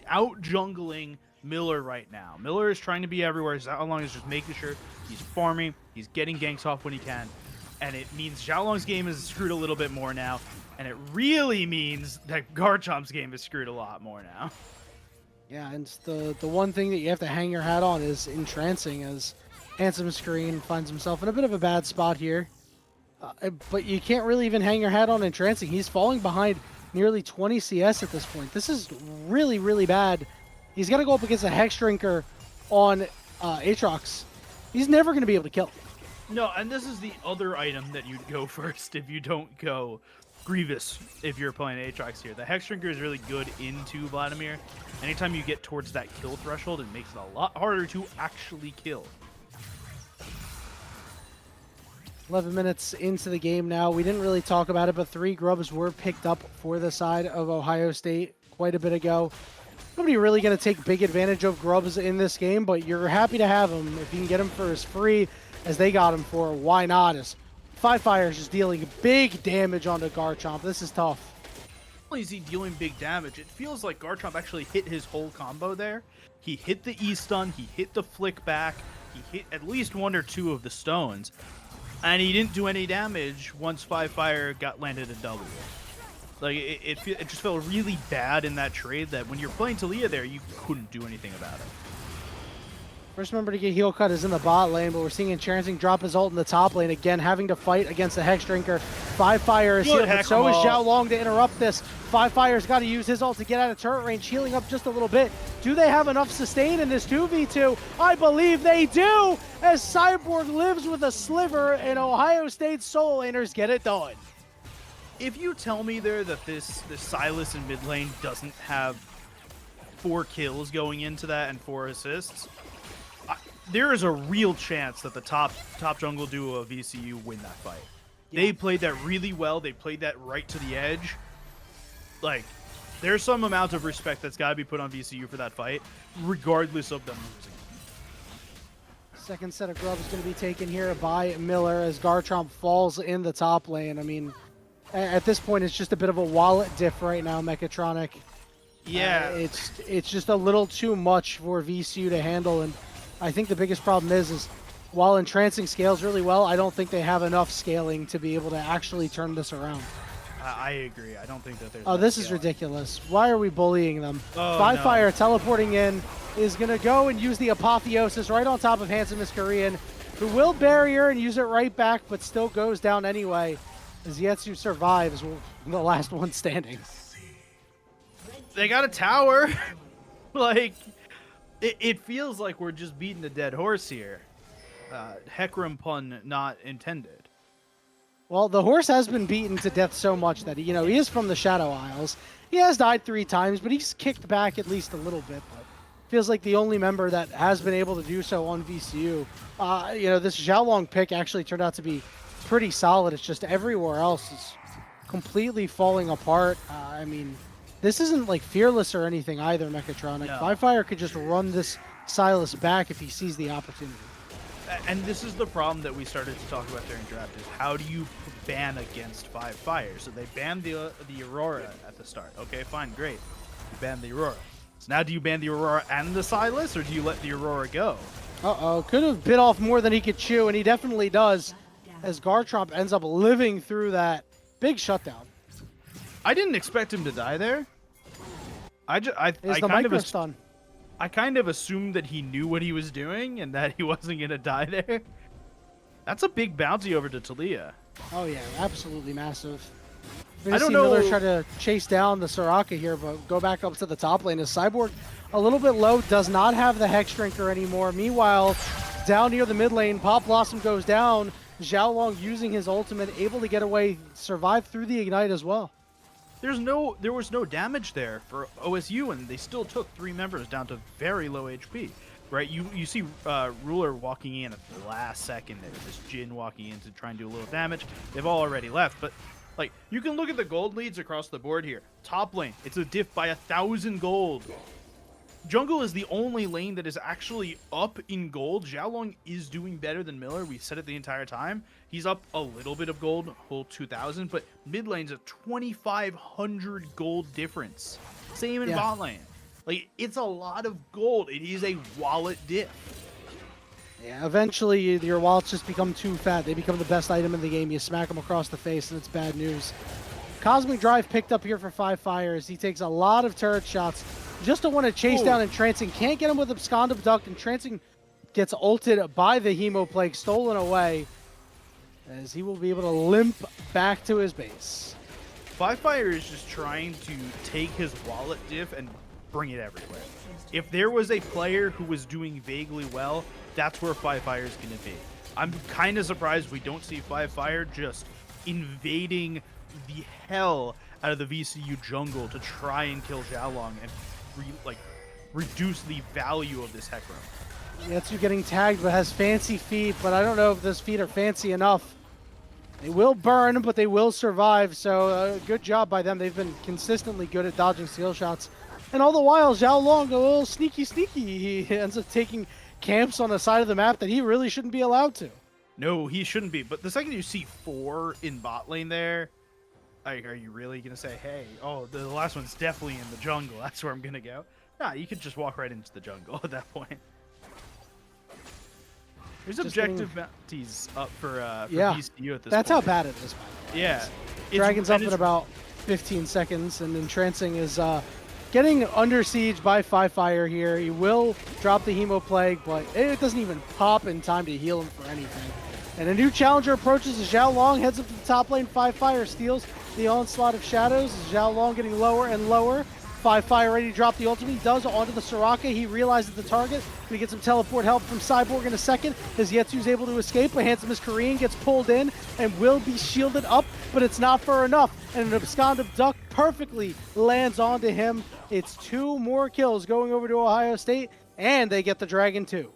Speaker 2: out jungling Miller right now. Miller is trying to be everywhere. Xiaolong is just making sure he's farming, he's getting ganks off when he can, and it means Xiaolong's game is screwed a little bit more now, and it really means that Garchomp's game is screwed a lot more now.
Speaker 1: Yeah, and the one thing that you have to hang your hat on is entrancing, as Handsome Screen finds himself in a bit of a bad spot here. But you can't really even hang your hat on entrancing. He's falling behind nearly 20 CS at this point. This is really, really bad. He's got to go up against a Hex Drinker on Aatrox. He's never going to be able to kill him.
Speaker 2: No, and this is the other item that you'd go first if you don't go Grievous if you're playing Aatrox here. The Hex Drinker is really good into Vladimir. Anytime you get towards that kill threshold, it makes it a lot harder to actually kill.
Speaker 1: 11 minutes into the game now. We didn't really talk about it, but 3 grubs were picked up for the side of Ohio State quite a bit ago. Nobody really going to take big advantage of grubs in this game, but you're happy to have them. If you can get them for as free as they got them for, why not? As Five Fire is just dealing big damage onto Garchomp. This is tough.
Speaker 2: Not only is he dealing big damage, it feels like Garchomp actually hit his whole combo there. He hit the E-stun, he hit the flick back, he hit at least 1 or 2 of the stones. And he didn't do any damage once Five Fire got landed a W. Like, it just felt really bad in that trade that when you're playing Talia there, you couldn't do anything about it.
Speaker 1: First member to get heal cut is in the bot lane, but we're seeing Entrancing drop his ult in the top lane. Again, having to fight against the Hex Drinker. Five Fire is healed, but so is Xiaolong to interrupt this. Five Fire's got to use his ult to get out of turret range, healing up just a little bit. Do they have enough sustain in this 2v2? I believe they do, as Cyborg lives with a sliver and Ohio State solo laners get it done.
Speaker 2: If you tell me there that this Sylas in mid lane doesn't have 4 kills going into that and 4 assists, there is a real chance that the top jungle duo of VCU win that fight. Yeah. They played that really well. They played that right to the edge. Like, there's some amount of respect that's got to be put on VCU for that fight, regardless of them losing.
Speaker 1: Second set of grubs going to be taken here by Miller as Garchomp falls in the top lane. I mean, at this point, it's just a bit of a wallet diff right now, Mechatronic.
Speaker 2: Yeah.
Speaker 1: It's just a little too much for VCU to handle, and I think the biggest problem is while Entrancing scales really well, I don't think they have enough scaling to be able to actually turn this around.
Speaker 2: I agree. I don't think that there's.
Speaker 1: Oh,
Speaker 2: much
Speaker 1: this is
Speaker 2: going.
Speaker 1: ridiculous. Why are we bullying them?
Speaker 2: Oh,
Speaker 1: Five
Speaker 2: no.
Speaker 1: Fire teleporting in is going to go and use the Apotheosis right on top of Handsome Miss Korean, who will barrier and use it right back, but still goes down anyway, as Yetsu survives, the last one standing.
Speaker 2: They got a tower. Like, it feels like we're just beating a dead horse here. Hecarim pun not intended.
Speaker 1: Well, the horse has been beaten to death so much that, he is from the Shadow Isles. He has died 3 times, but he's kicked back at least a little bit. But feels like the only member that has been able to do so on VCU. This Xiaolong pick actually turned out to be pretty solid. It's just everywhere else is completely falling apart. I mean, this isn't like Fearless or anything either, Mechatronic.
Speaker 2: No.
Speaker 1: Five Fire could just run this Silas back if he sees the opportunity.
Speaker 2: And this is the problem that we started to talk about during draft, is how do you ban against Five Fire? So they banned the Aurora at the start. Okay, fine, great. You banned the Aurora. So now do you ban the Aurora and the Silas, or do you let the Aurora go?
Speaker 1: Uh-oh, could have bit off more than he could chew, and he definitely does, as Garchomp ends up living through that big shutdown.
Speaker 2: I didn't expect him to die there. I
Speaker 1: The micro stun.
Speaker 2: I kind of assumed that he knew what he was doing and that he wasn't going to die there. That's a big bounty over to Talia.
Speaker 1: Oh yeah, absolutely massive.
Speaker 2: I don't know.
Speaker 1: Miller try to chase down the Soraka here, but go back up to the top lane. As Cyborg a little bit low, does not have the Hex Drinker anymore. Meanwhile, down near the mid lane, Pop Blossom goes down. Xiaolong using his ultimate, able to get away, survive through the Ignite as well.
Speaker 2: There was no damage there for OSU, and they still took 3 members down to very low HP, right? You see Ruler walking in at the last second there, this Jin walking in to try and do a little damage. They've all already left, but like you can look at the gold leads across the board here. Top lane, it's a diff by 1,000 gold. Jungle is the only lane that is actually up in gold. Xiaolong is doing better than Miller. We said it the entire time. He's up a little bit of gold, whole 2,000, but mid lane's a 2,500 gold difference. Same in bot lane. Like, it's a lot of gold. It is a wallet diff.
Speaker 1: Yeah, eventually your wallets just become too fat. They become the best item in the game. You smack them across the face, and it's bad news. Cosmic Drive picked up here for Five Fires. He takes a lot of turret shots just to want to chase down Entrancing. Can't get him with Abscond Abduct. Entrancing gets ulted by the Hemo Plague, stolen away, as he will be able to limp back to his base.
Speaker 2: Five Fire is just trying to take his wallet diff and bring it everywhere. If there was a player who was doing vaguely well, that's where Five Fire is going to be. I'm kind of surprised we don't see Five Fire just invading the hell out of the VCU jungle to try and kill Xiaolong and reduce the value of this Hecarim.
Speaker 1: Yetsu getting tagged, but has fancy feet, but I don't know if those feet are fancy enough. They will burn, but they will survive, so good job by them. They've been consistently good at dodging steel shots. And all the while, Xiaolong, a little sneaky. He ends up taking camps on the side of the map that he really shouldn't be allowed to.
Speaker 2: No, he shouldn't be. But the second you see 4 in bot lane there, are you really going to say, hey, oh, the last one's definitely in the jungle. That's where I'm going to go? Nah, you could just walk right into the jungle at that point. There's just objective bounties up for VCU at this
Speaker 1: That's
Speaker 2: point.
Speaker 1: how bad it is.
Speaker 2: Yeah.
Speaker 1: Dragon's up in about 15 seconds, and Entrancing is getting under siege by Five Fire here. He will drop the Hemo Plague, but it doesn't even pop in time to heal him for anything. And a new challenger approaches as Xiaolong heads up to the top lane. Five Fire steals the Onslaught of Shadows. Xiaolong getting lower and lower. Five Fire ready to drop the ultimate. He does onto the Soraka. He realizes the target. We get some teleport help from Cyborg in a second as Yetsu's able to escape. But Handsome Miss Korean gets pulled in and will be shielded up, but it's not for enough. And an Abscond Abduct perfectly lands onto him. It's 2 more kills going over to Ohio State, and they get the Dragon too.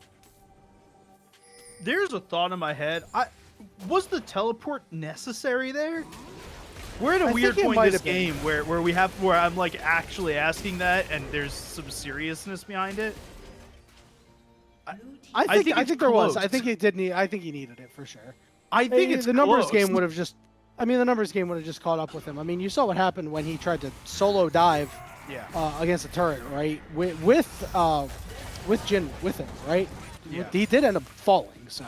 Speaker 2: There's a thought in my head. Was the teleport necessary there? We're at a weird point in this game where I'm like actually asking that, and there's some seriousness behind it.
Speaker 1: I think there was. I think he did need. I think he needed it for sure.
Speaker 2: I think it's
Speaker 1: the numbers game would have just. I mean, the numbers game would have just caught up with him. I mean, you saw what happened when he tried to solo dive. Against a turret, right? With Jin with him, right? Yeah. He did end up falling, so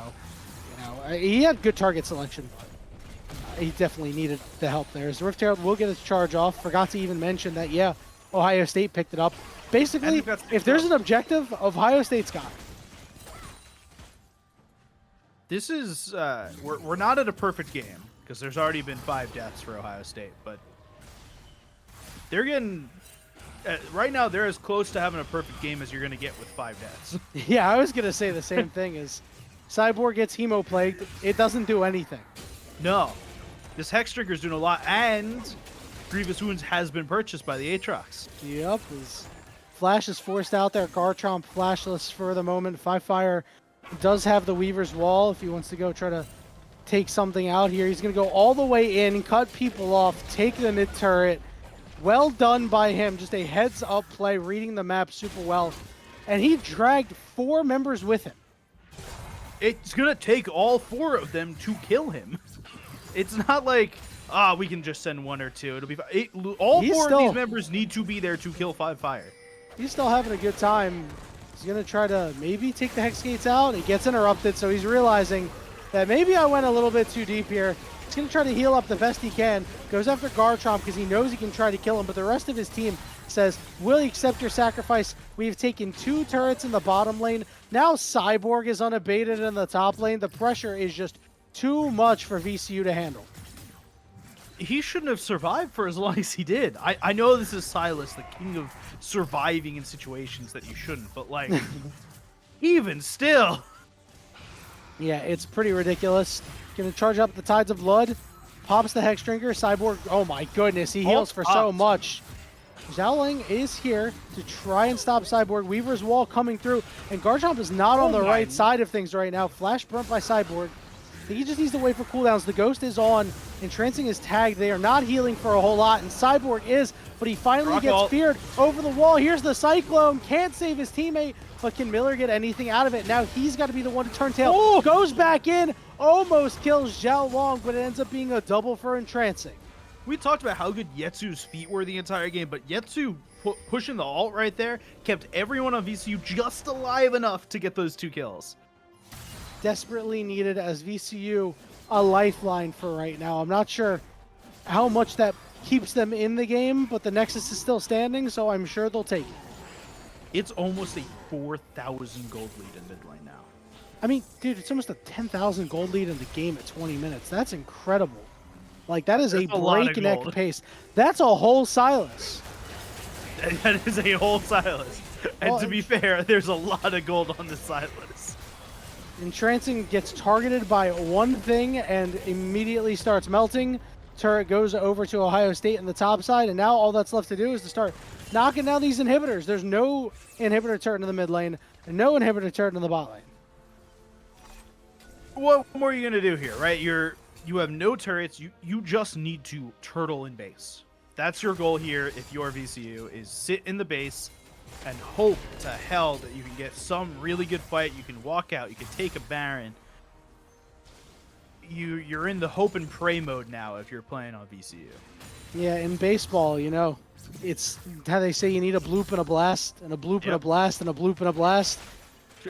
Speaker 1: he had good target selection. But he definitely needed the help there. As Rift Herald will get his charge off. Forgot to even mention that, yeah, Ohio State picked it up. Basically, if there's an objective, Ohio State's got it.
Speaker 2: This is we're not at a perfect game because there's already been 5 deaths for Ohio State, but they're getting right now they're as close to having a perfect game as you're going to get with 5 deaths.
Speaker 1: Yeah, I was going to say the same thing. Is Cyborg gets hemo plagued, it doesn't do anything.
Speaker 2: No, this Hex Drinker's doing a lot, and Grievous Wounds has been purchased by the Aatrox.
Speaker 1: Yep, his Flash is forced out there. Garchomp flashless for the moment. Fire does have the Weaver's Wall if he wants to go try to take something out here. He's going to go all the way in, cut people off, take the mid turret. Well done by him. Just a heads-up play, reading the map super well. And he dragged 4 members with him.
Speaker 2: It's going to take all 4 of them to kill him. It's not like, we can just send 1 or 2. It'll be fine. All 4 of these members need to be there to kill 5 fire.
Speaker 1: He's still having a good time. He's going to try to maybe take the Hex Gates out. He gets interrupted, so he's realizing that maybe I went a little bit too deep here. He's going to try to heal up the best he can. Goes after Garchomp because he knows he can try to kill him, but the rest of his team says, will you accept your sacrifice? We've taken 2 turrets in the bottom lane. Now Cyborg is unabated in the top lane. The pressure is just too much for VCU to handle.
Speaker 2: He shouldn't have survived for as long as he did. I know this is Silas, the king of surviving in situations that you shouldn't, but like, even still.
Speaker 1: Yeah, it's pretty ridiculous. Gonna charge up the Tides of Blood. Pops the Hex Drinker. Cyborg, oh my goodness, he heals for so much. Xiaoling is here to try and stop Cyborg. Weaver's Wall coming through, and Garchomp is not on the right side of things right now. Flash burnt by Cyborg. I think he just needs to wait for cooldowns. The Ghost is on. Entrancing is tagged. They are not healing for a whole lot, and Cyborg is, but he finally gets feared over the wall. Here's the Cyclone. Can't save his teammate, but can Miller get anything out of it? Now he's got to be the one to turn tail.
Speaker 2: Oh!
Speaker 1: Goes back in, almost kills Zhao Long, but it ends up being a double for Entrancing.
Speaker 2: We talked about how good Yetsu's feet were the entire game, but Yetsu pushing the ult right there kept everyone on VCU just alive enough to get those 2 kills.
Speaker 1: Desperately needed as VCU a lifeline for right now. I'm not sure how much that keeps them in the game, but the Nexus is still standing, so I'm sure they'll take it.
Speaker 2: It's almost a 4,000 gold lead in mid lane now.
Speaker 1: I mean, dude, it's almost a 10,000 gold lead in the game at 20 minutes. That's incredible. Like, that is a breakneck pace. That's a whole Silas.
Speaker 2: That is a whole Silas. And well, to be fair, there's a lot of gold on the Silas.
Speaker 1: Entrancing gets targeted by one thing and immediately starts melting. Turret goes over to Ohio State in the top side, and now all that's left to do is to start knocking down these inhibitors. There's no inhibitor turret in the mid lane, and no inhibitor turret in the bot lane.
Speaker 2: What more are you going to do here, right? You have no turrets. You just need to turtle in base. That's your goal here if you're VCU, is sit in the base and hope to hell that you can get some really good fight. You can walk out. You can take a Baron. You're in the hope and pray mode now if you're playing on VCU.
Speaker 1: Yeah, in baseball, you know, it's how they say you need a bloop and a blast, and a bloop and a blast, and a bloop and a blast.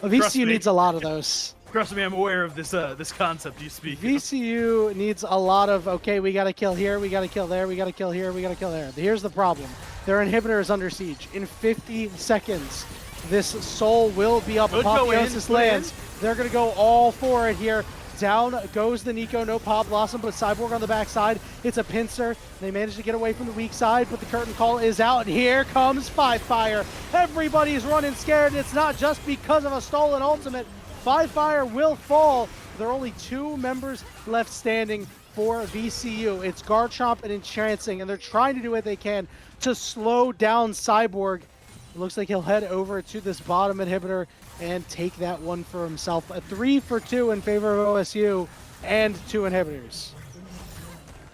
Speaker 1: Well, VCU needs a lot of those.
Speaker 2: Trust me, I'm aware of this this concept you speak
Speaker 1: VCU needs a lot of, okay, we got to kill here, we got to kill there, we got to kill here, we got to kill there. Here's the problem. Their inhibitor is under siege. In 50 seconds, this soul will be up. Apotheosis lands. They're going to go all for it here. Down goes the Nico, no Pop Blossom, but Cyborg on the backside. It's a pincer. They managed to get away from the weak side, but the curtain call is out, and here comes Fire. Everybody's running scared, and it's not just because of a stolen ultimate. Fire will fall. There are only 2 members left standing for VCU. It's Garchomp and Entrancing, and they're trying to do what they can to slow down Cyborg. It looks like he'll head over to this bottom inhibitor and take that one for himself. A 3 for 2 in favor of OSU and 2 inhibitors.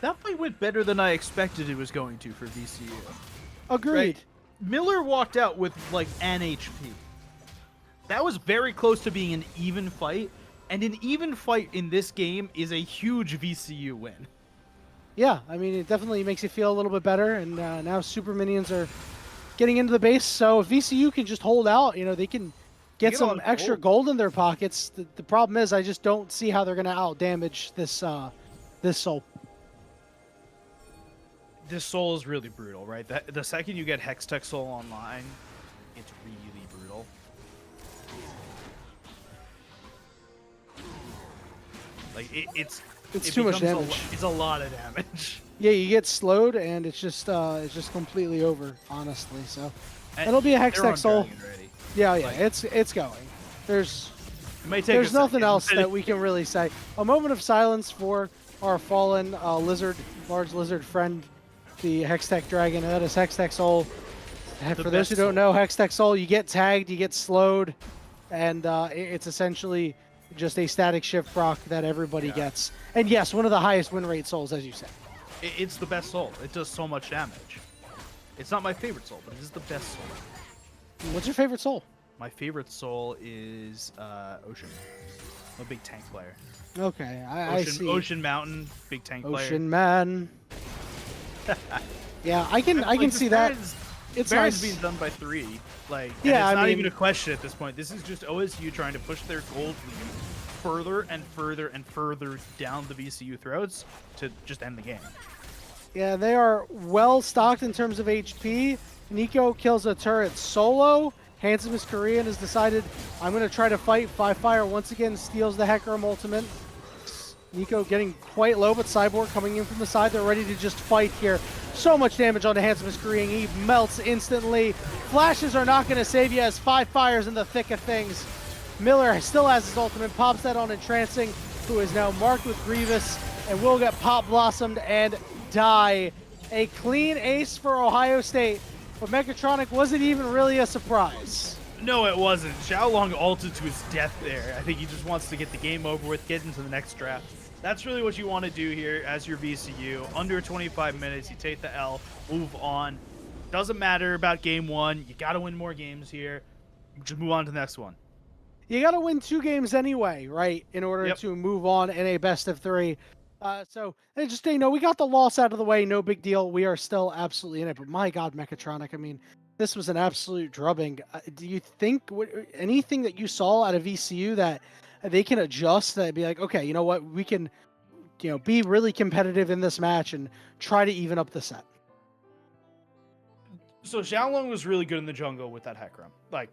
Speaker 2: That fight went better than I expected it was going to for VCU.
Speaker 1: Agreed.
Speaker 2: Right? Miller walked out with like an HP. That was very close to being an even fight, and an even fight in this game is a huge VCU win.
Speaker 1: Yeah, I mean, it definitely makes you feel a little bit better, and now super minions are getting into the base, so if VCU can just hold out, you know, they can get some extra gold in their pockets. The problem is I just don't see how they're going to out-damage this this soul.
Speaker 2: this soul is really brutal, right? The second you get Hextech Soul online, it's really brutal. Like
Speaker 1: it's
Speaker 2: it
Speaker 1: too much
Speaker 2: becomes
Speaker 1: damage.
Speaker 2: It's a lot of damage.
Speaker 1: Yeah, you get slowed, and it's just completely over, honestly. So
Speaker 2: And
Speaker 1: it'll be a
Speaker 2: they're
Speaker 1: Hextech
Speaker 2: on
Speaker 1: Soul.
Speaker 2: Dragon already.
Speaker 1: Yeah,
Speaker 2: Like,
Speaker 1: it's going. There's
Speaker 2: it might take a
Speaker 1: nothing
Speaker 2: second.
Speaker 1: else that we can really say. A moment of silence for our fallen large lizard friend, the Hextech Dragon. And that is Hextech Soul. And for those who don't know, Hextech Soul, you get tagged, you get slowed, and it's essentially just a static shift proc that everybody gets. And yes, one of the highest win rate souls, as you said.
Speaker 2: It's the best soul. It does so much damage. It's not my favorite soul, but it is the best soul.
Speaker 1: What's your favorite soul?
Speaker 2: My favorite soul is Ocean. I'm a big tank player.
Speaker 1: Okay, I see.
Speaker 2: Ocean Mountain, big tank player.
Speaker 1: Ocean Man. Yeah, I can see that. It's
Speaker 2: Baron's
Speaker 1: nice.
Speaker 2: being done by 3. Like,
Speaker 1: yeah,
Speaker 2: it's not
Speaker 1: I mean,
Speaker 2: even a question at this point. This is just OSU trying to push their gold lead further and further and further down the VCU throats to just end the game.
Speaker 1: Yeah, they are well stocked in terms of HP. Nico kills a turret solo. Handsomest Korean has decided, I'm going to try to fight. Five Fire once again steals the Hecarim ultimate. Nico getting quite low, but Cyborg coming in from the side. They're ready to just fight here. So much damage onto Handsomest Korean. He melts instantly. Flashes are not going to save you as Five Fire's in the thick of things. Miller still has his ultimate. Pops that on Entrancing, who is now marked with Grievous, and will get Pop Blossomed and die. A clean ace for Ohio State, but Mechatronic wasn't even really a surprise.
Speaker 2: No, it wasn't. Xiaolong ulted to his death there. I think he just wants to get the game over with, get into the next draft. That's really what you want to do here as your VCU. Under 25 minutes, you take the L, move on. Doesn't matter about game 1. You got to win more games here. Just move on to the next one.
Speaker 1: You got to win 2 games anyway, right, in order to move on in a best of 3. So just, we got the loss out of the way. No big deal. We are still absolutely in it. But my God, Mechatronic, I mean, this was an absolute drubbing. Do you think anything that you saw out of VCU that they can adjust, that be like, okay, you know what, we can, be really competitive in this match and try to even up the set?
Speaker 2: So Xiaolong was really good in the jungle with that Hecarim. Like,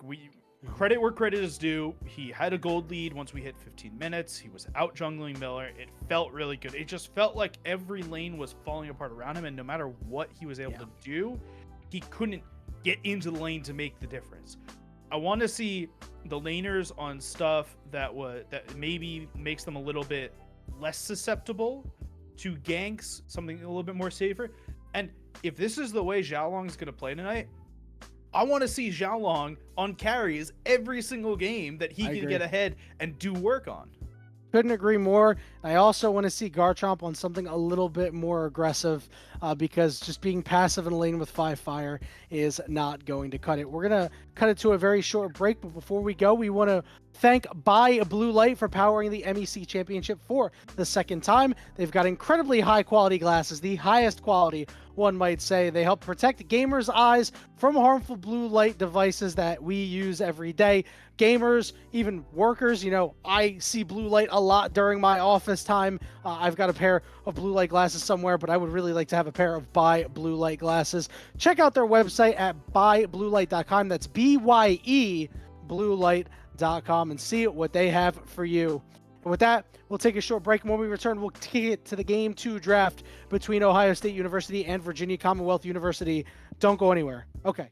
Speaker 2: credit where credit is due. He had a gold lead once we hit 15 minutes. He was out jungling Miller. It felt really good. It just felt like every lane was falling apart around him, and no matter what he was able to do, he couldn't get into the lane to make the difference. I want to see the laners on stuff that maybe makes them a little bit less susceptible to ganks, something a little bit more safer. And if this is the way Xiaolong is going to play tonight, I want to see Xiaolong on carries every single game that he can get ahead and do work on.
Speaker 1: Couldn't agree more. I also want to see Garchomp on something a little bit more aggressive, because just being passive in a lane with Five Fire is not going to cut it. We're going to cut it to a very short break, but before we go, we want to thank Buy Blue Light for powering the MEC Championship for the second time. They've got incredibly high quality glasses, the highest quality, one might say. They help protect gamers' eyes from harmful blue light devices that we use every day. Gamers, even workers, I see blue light a lot during my office time. I've got a pair of blue light glasses somewhere, but I would really like to have a pair of Buy Blue Light glasses. Check out their website at buybluelight.com. That's BYE bluelight.com, and see what they have for you. And with that, we'll take a short break, and when we return, we'll take it to the Game 2 draft between Ohio State University and Virginia Commonwealth University. Don't go anywhere. Okay.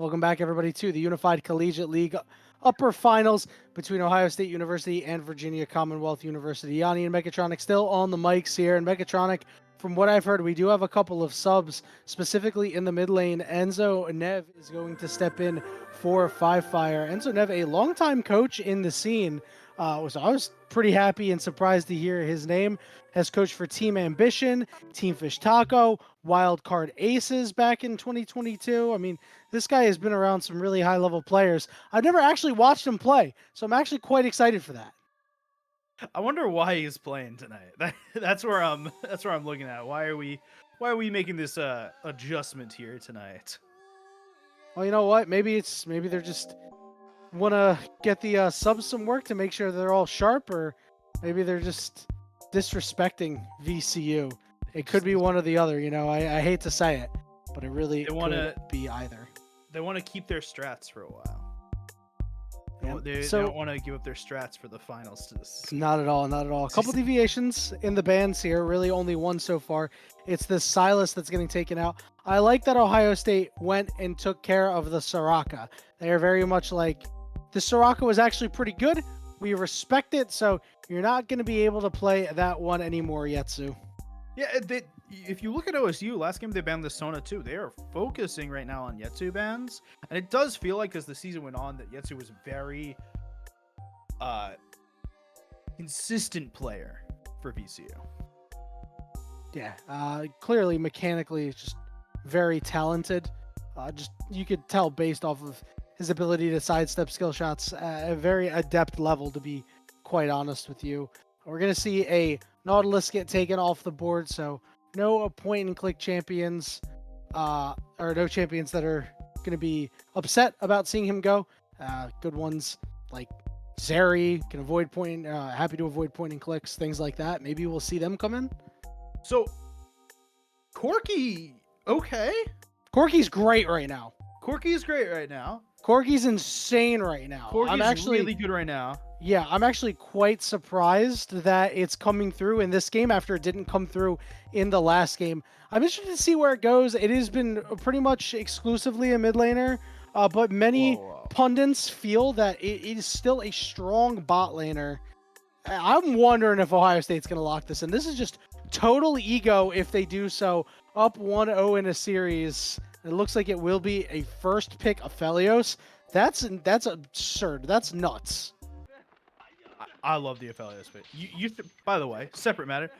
Speaker 1: Welcome back, everybody, to the Unified Collegiate League upper finals between Ohio State University and Virginia Commonwealth University. Yanni and Mechatronic still on the mics here. And Mechatronic, from what I've heard, we do have a couple of subs, specifically in the mid lane. Enzo Nev is going to step in for Five Fire. Enzo Nev, a longtime coach in the scene. So I was pretty happy and surprised to hear his name. Has coached for Team Ambition, Team Fish Taco, Wild Card Aces back in 2022. I mean, this guy has been around some really high-level players. I've never actually watched him play, so I'm actually quite excited for that.
Speaker 2: I wonder why he's playing tonight. That's where I'm looking at. Why are we making this adjustment here tonight?
Speaker 1: Well, you know what? Maybe they're just want to get the subs some work to make sure they're all sharp, or maybe they're just disrespecting VCU. It could be one or the other. I hate to say it, but it really could be either.
Speaker 2: They want to keep their strats for a while.
Speaker 1: Yeah.
Speaker 2: They don't want to give up their strats for the finals to this.
Speaker 1: Not at all. A couple deviations in the bans here. Really only one so far. It's this Silas that's getting taken out. I like that Ohio State went and took care of the Soraka. They are very much like, the Soraka was actually pretty good. We respect it, so you're not going to be able to play that one anymore, Yetsu.
Speaker 2: Yeah, if you look at OSU, last game they banned the Sona too. They are focusing right now on Yetsu bans, and it does feel like as the season went on that Yetsu was very consistent player for VCU.
Speaker 1: Yeah, clearly mechanically just very talented. Just you could tell based off of his ability to sidestep skill shots at a very adept level, to be quite honest with you. We're going to see a Nautilus get taken off the board, so no point-and-click champions, or no champions that are going to be upset about seeing him go. Good ones like Zeri can avoid happy to avoid point-and-clicks, things like that. Maybe we'll see them come in.
Speaker 2: So, Corki, okay.
Speaker 1: Corki's great right now.
Speaker 2: Corki's great right now.
Speaker 1: Corki's insane right now.
Speaker 2: Corki's actually really good right now.
Speaker 1: Yeah, I'm actually quite surprised that it's coming through in this game after it didn't come through in the last game. I'm interested to see where it goes. It has been pretty much exclusively a mid laner, but many pundits feel that it is still a strong bot laner. I'm wondering if Ohio State's going to lock this in. This is just total ego if they do so. Up 1-0 in a series. It looks like it will be a first pick Aphelios. That's absurd. That's nuts.
Speaker 2: I love the Aphelios pick. By the way, separate matter.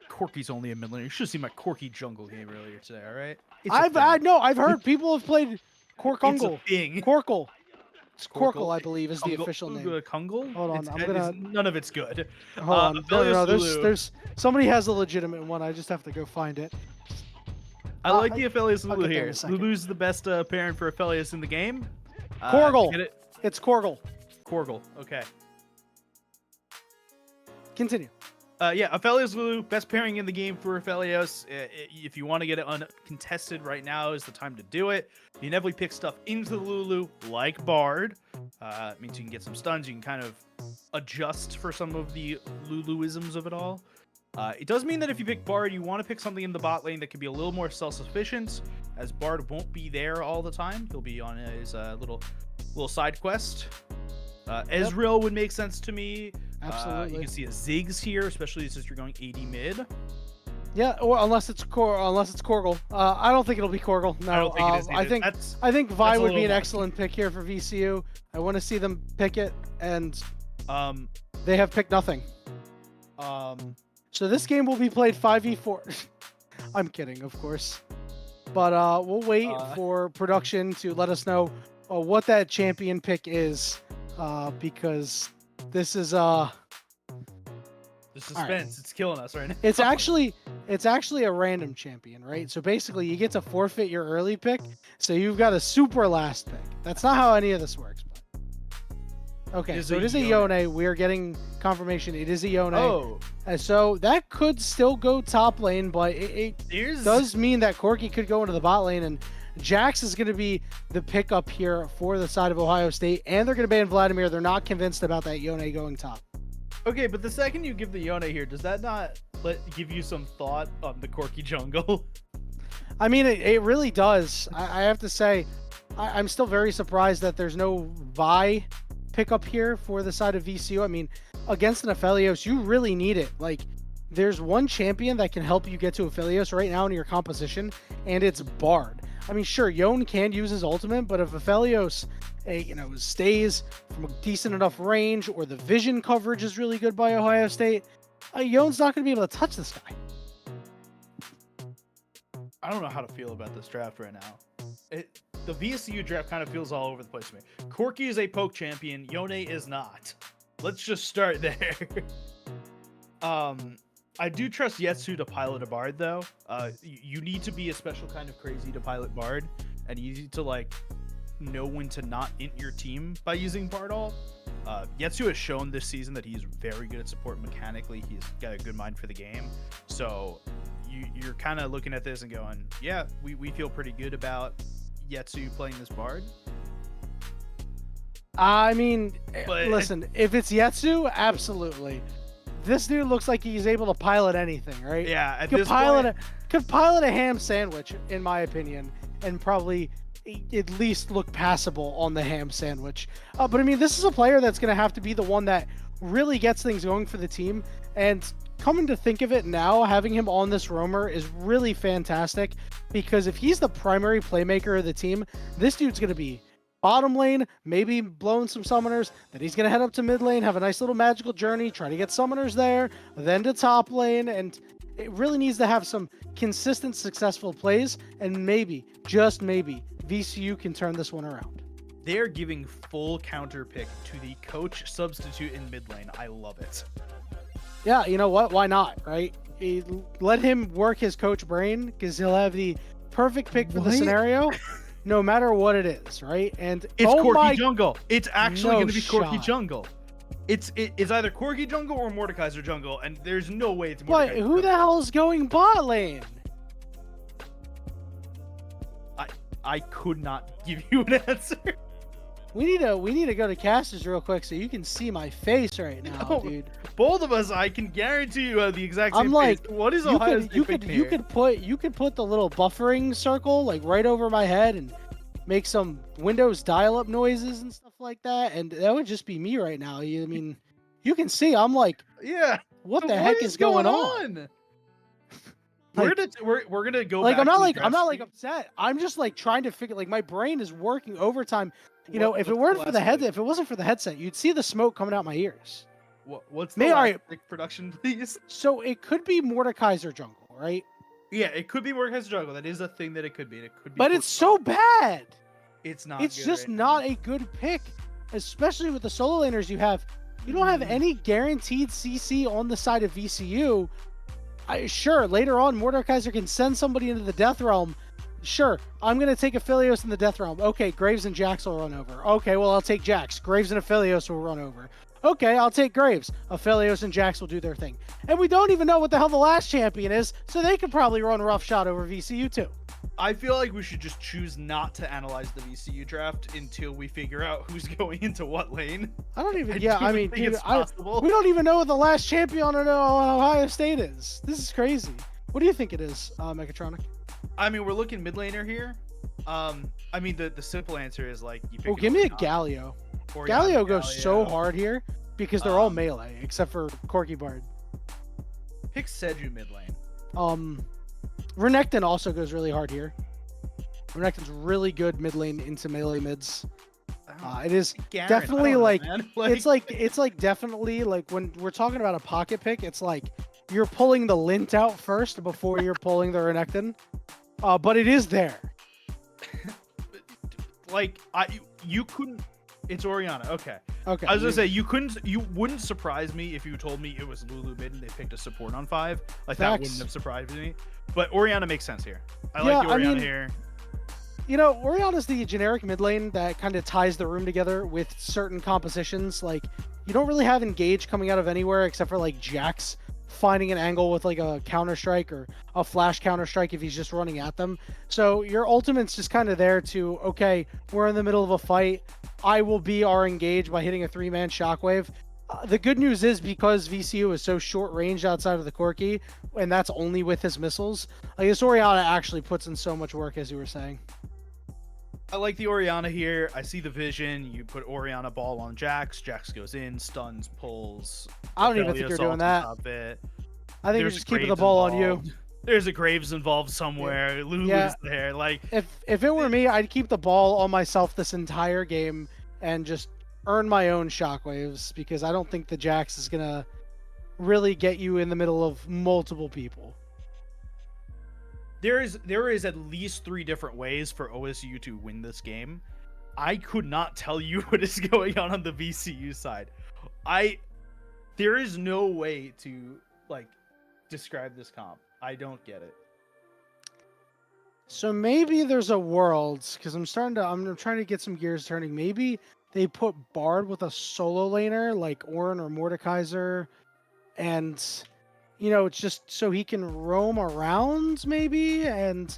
Speaker 2: Corki's only a mid laner. You should have seen my Corki jungle game earlier today. All right.
Speaker 1: I've heard people have played Corkungle. Corkle. It's Corkle, I believe, is the official name.
Speaker 2: Kungle?
Speaker 1: Hold on,
Speaker 2: none of it's good.
Speaker 1: Hold on. No. There's somebody has a legitimate one. I just have to go find it.
Speaker 2: I like the Aphelios Lulu here. Lulu's the best parent for Aphelios in the game.
Speaker 1: Korgle.
Speaker 2: Get it?
Speaker 1: It's Korgle.
Speaker 2: Korgle. Okay.
Speaker 1: Continue.
Speaker 2: Yeah, Aphelios Lulu, best pairing in the game for Aphelios. If you want to get it uncontested right now is the time to do it. You inevitably pick stuff into the Lulu, like Bard. It means you can get some stuns. You can kind of adjust for some of the Luluisms of it all. It does mean that if you pick Bard, you want to pick something in the bot lane that can be a little more self-sufficient, as Bard won't be there all the time. He'll be on his little side quest. Ezreal would make sense to me.
Speaker 1: Absolutely.
Speaker 2: You can see a Ziggs here, especially since you're going AD mid.
Speaker 1: Yeah, or unless it's Korgle. I don't think it'll be Korgle. No,
Speaker 2: I don't think it is either.
Speaker 1: I think Vi would be an excellent pick here for VCU. I want to see them pick it, and they have picked nothing. So this game will be played 5v4. I'm kidding, of course. But we'll wait for production to let us know what that champion pick is, because this is the
Speaker 2: suspense.
Speaker 1: Right.
Speaker 2: It's killing us right now.
Speaker 1: It's actually a random champion, right? So basically, you get to forfeit your early pick, so you've got a super last pick. That's not how any of this works. Okay, so it is a Yone. We are getting confirmation it is a Yone.
Speaker 2: Oh.
Speaker 1: So that could still go top lane, but it does mean that Corki could go into the bot lane, and Jax is going to be the pickup here for the side of Ohio State, and they're going to ban Vladimir. They're not convinced about that Yone going top.
Speaker 2: Okay, but the second you give the Yone here, does that not give you some thought on the Corki jungle?
Speaker 1: I mean, it really does. I have to say, I'm still very surprised that there's no Vi pickup here for the side of VCU. I mean, against an Aphelios, you really need it. Like, there's one champion that can help you get to Aphelios right now in your composition, and it's Bard. I mean, sure, Yone can use his ultimate, but if Aphelios, stays from a decent enough range, or the vision coverage is really good by Ohio State, Yone's not going to be able to touch this guy.
Speaker 2: I don't know how to feel about this draft right now. The VSU draft kind of feels all over the place to me. Corky is a poke champion. Yone is not. Let's just start there. I do trust Yetsu to pilot a Bard, though. You need to be a special kind of crazy to pilot Bard, and you need to, like, know when to not int your team by using Bard all. Yetsu has shown this season that he's very good at support mechanically. He's got a good mind for the game. So you're kind of looking at this and going, yeah, we feel pretty good about Yetsu playing this Bard.
Speaker 1: I mean, listen, if it's Yetsu, absolutely. This dude looks like he's able to pilot anything, right?
Speaker 2: Yeah,
Speaker 1: could pilot a ham sandwich, in my opinion, and probably at least look passable on the ham sandwich. But I mean, this is a player that's going to have to be the one that really gets things going for the team. And coming to think of it now, having him on this roamer is really fantastic, because if he's the primary playmaker of the team, this dude's going to be bottom lane, maybe blowing some summoners, then he's going to head up to mid lane, have a nice little magical journey, try to get summoners there, then to top lane, and it really needs to have some consistent, successful plays, and maybe, just maybe, VCU can turn this one around.
Speaker 2: They're giving full counter pick to the coach substitute in mid lane. I love it.
Speaker 1: Yeah, you know what? Why not, right? Let him work his coach brain, because he'll have the perfect pick for the scenario, no matter what it is, right? And
Speaker 2: it's Corky Jungle. It's actually going to be Corky
Speaker 1: shot.
Speaker 2: Jungle. It's either Corky Jungle or Mordekaiser Jungle, and there's no way it's Mordekaiser.
Speaker 1: But who the hell is going bot lane?
Speaker 2: I could not give you an answer.
Speaker 1: We need to go to casters real quick so you can see my face right now, dude.
Speaker 2: Both of us, I can guarantee you have the exact same
Speaker 1: I'm like,
Speaker 2: face. What is Ohio State
Speaker 1: you could put the little buffering circle like right over my head and make some Windows dial-up noises and stuff like that, and that would just be me right now. I mean, you can see I'm like,
Speaker 2: yeah.
Speaker 1: What the heck is going on?
Speaker 2: We're gonna go.
Speaker 1: Like
Speaker 2: back
Speaker 1: I'm not like upset. I'm just like trying to figure. Like my brain is working overtime. You know, if it weren't for the headset, if it wasn't for the headset, you'd see the smoke coming out my ears.
Speaker 2: What's the last production, please?
Speaker 1: So it could be Mordekaiser Jungle, right?
Speaker 2: Yeah, it could be Mordekaiser Jungle. That is a thing that it could be. It could be.
Speaker 1: But it's so bad.
Speaker 2: It's not.
Speaker 1: It's just not a good pick, especially with the solo laners you have. You don't have any guaranteed CC on the side of VCU. Sure, later on, Mordekaiser can send somebody into the Death Realm. Sure, I'm going to take Aphelios in the Death Realm. Okay, Graves and Jax will run over. Okay, well, I'll take Jax. Graves and Aphelios will run over. Okay, I'll take Graves. Aphelios and Jax will do their thing. And we don't even know what the hell the last champion is, so they could probably run roughshod over VCU too.
Speaker 2: I feel like we should just choose not to analyze the VCU draft until we figure out who's going into what lane.
Speaker 1: I don't even. I mean, dude, we don't even know what the last champion on Ohio State is. This is crazy. What do you think it is, Mechatronic?
Speaker 2: I mean, we're looking mid laner here. I mean, the simple answer is like you pick.
Speaker 1: Oh, give me a Galio. Galio goes so hard here because they're all melee except for Corky Bard.
Speaker 2: Pick Seju mid lane.
Speaker 1: Renekton also goes really hard here. Renekton's really good mid lane into melee mids. It is definitely like it's like definitely like when we're talking about a pocket pick, it's like you're pulling the lint out first before you're pulling the Renekton. But it is there.
Speaker 2: Like you couldn't. It's Orianna. Okay.
Speaker 1: Okay.
Speaker 2: I was gonna say you wouldn't surprise me if you told me it was Lulu mid and they picked a support on 5. Like that wouldn't have surprised me. But Orianna makes sense here. I like the Orianna here.
Speaker 1: You know, Orianna's the generic mid lane that kind of ties the room together with certain compositions. Like you don't really have Engage coming out of anywhere except for like Jax finding an angle with like a counter strike or a flash counter strike if he's just running at them. So your ultimate's just kind of there to, okay, we're in the middle of a fight. I will be our Engage by hitting a 3-man shockwave. The good news is because VCU is so short range outside of the Corky, and that's only with his missiles, like this Orianna actually puts in so much work, as you were saying.
Speaker 2: I like the Oriana here. I see the vision. You put Oriana ball on Jax. Jax goes in, stuns, pulls.
Speaker 1: I don't even
Speaker 2: Aphelios
Speaker 1: think you're doing
Speaker 2: ult on
Speaker 1: that.
Speaker 2: top of it.
Speaker 1: I think you're
Speaker 2: There's
Speaker 1: just keeping the
Speaker 2: Graves
Speaker 1: ball on you.
Speaker 2: involved. There's a Graves involved somewhere. Lulu's
Speaker 1: Yeah.
Speaker 2: there. Like,
Speaker 1: If it were me, I'd keep the ball on myself this entire game and just earn my own shockwaves because I don't think the Jax is gonna really get you in the middle of multiple people.
Speaker 2: there is at least 3 different ways for OSU to win this game. I could not tell you what is going on the VCU side. There is no way to like describe this comp. I don't get it.
Speaker 1: So maybe there's a world because I'm trying to get some gears turning. Maybe they put Bard with a solo laner like Ornn or Mordekaiser, and it's just so he can roam around maybe, and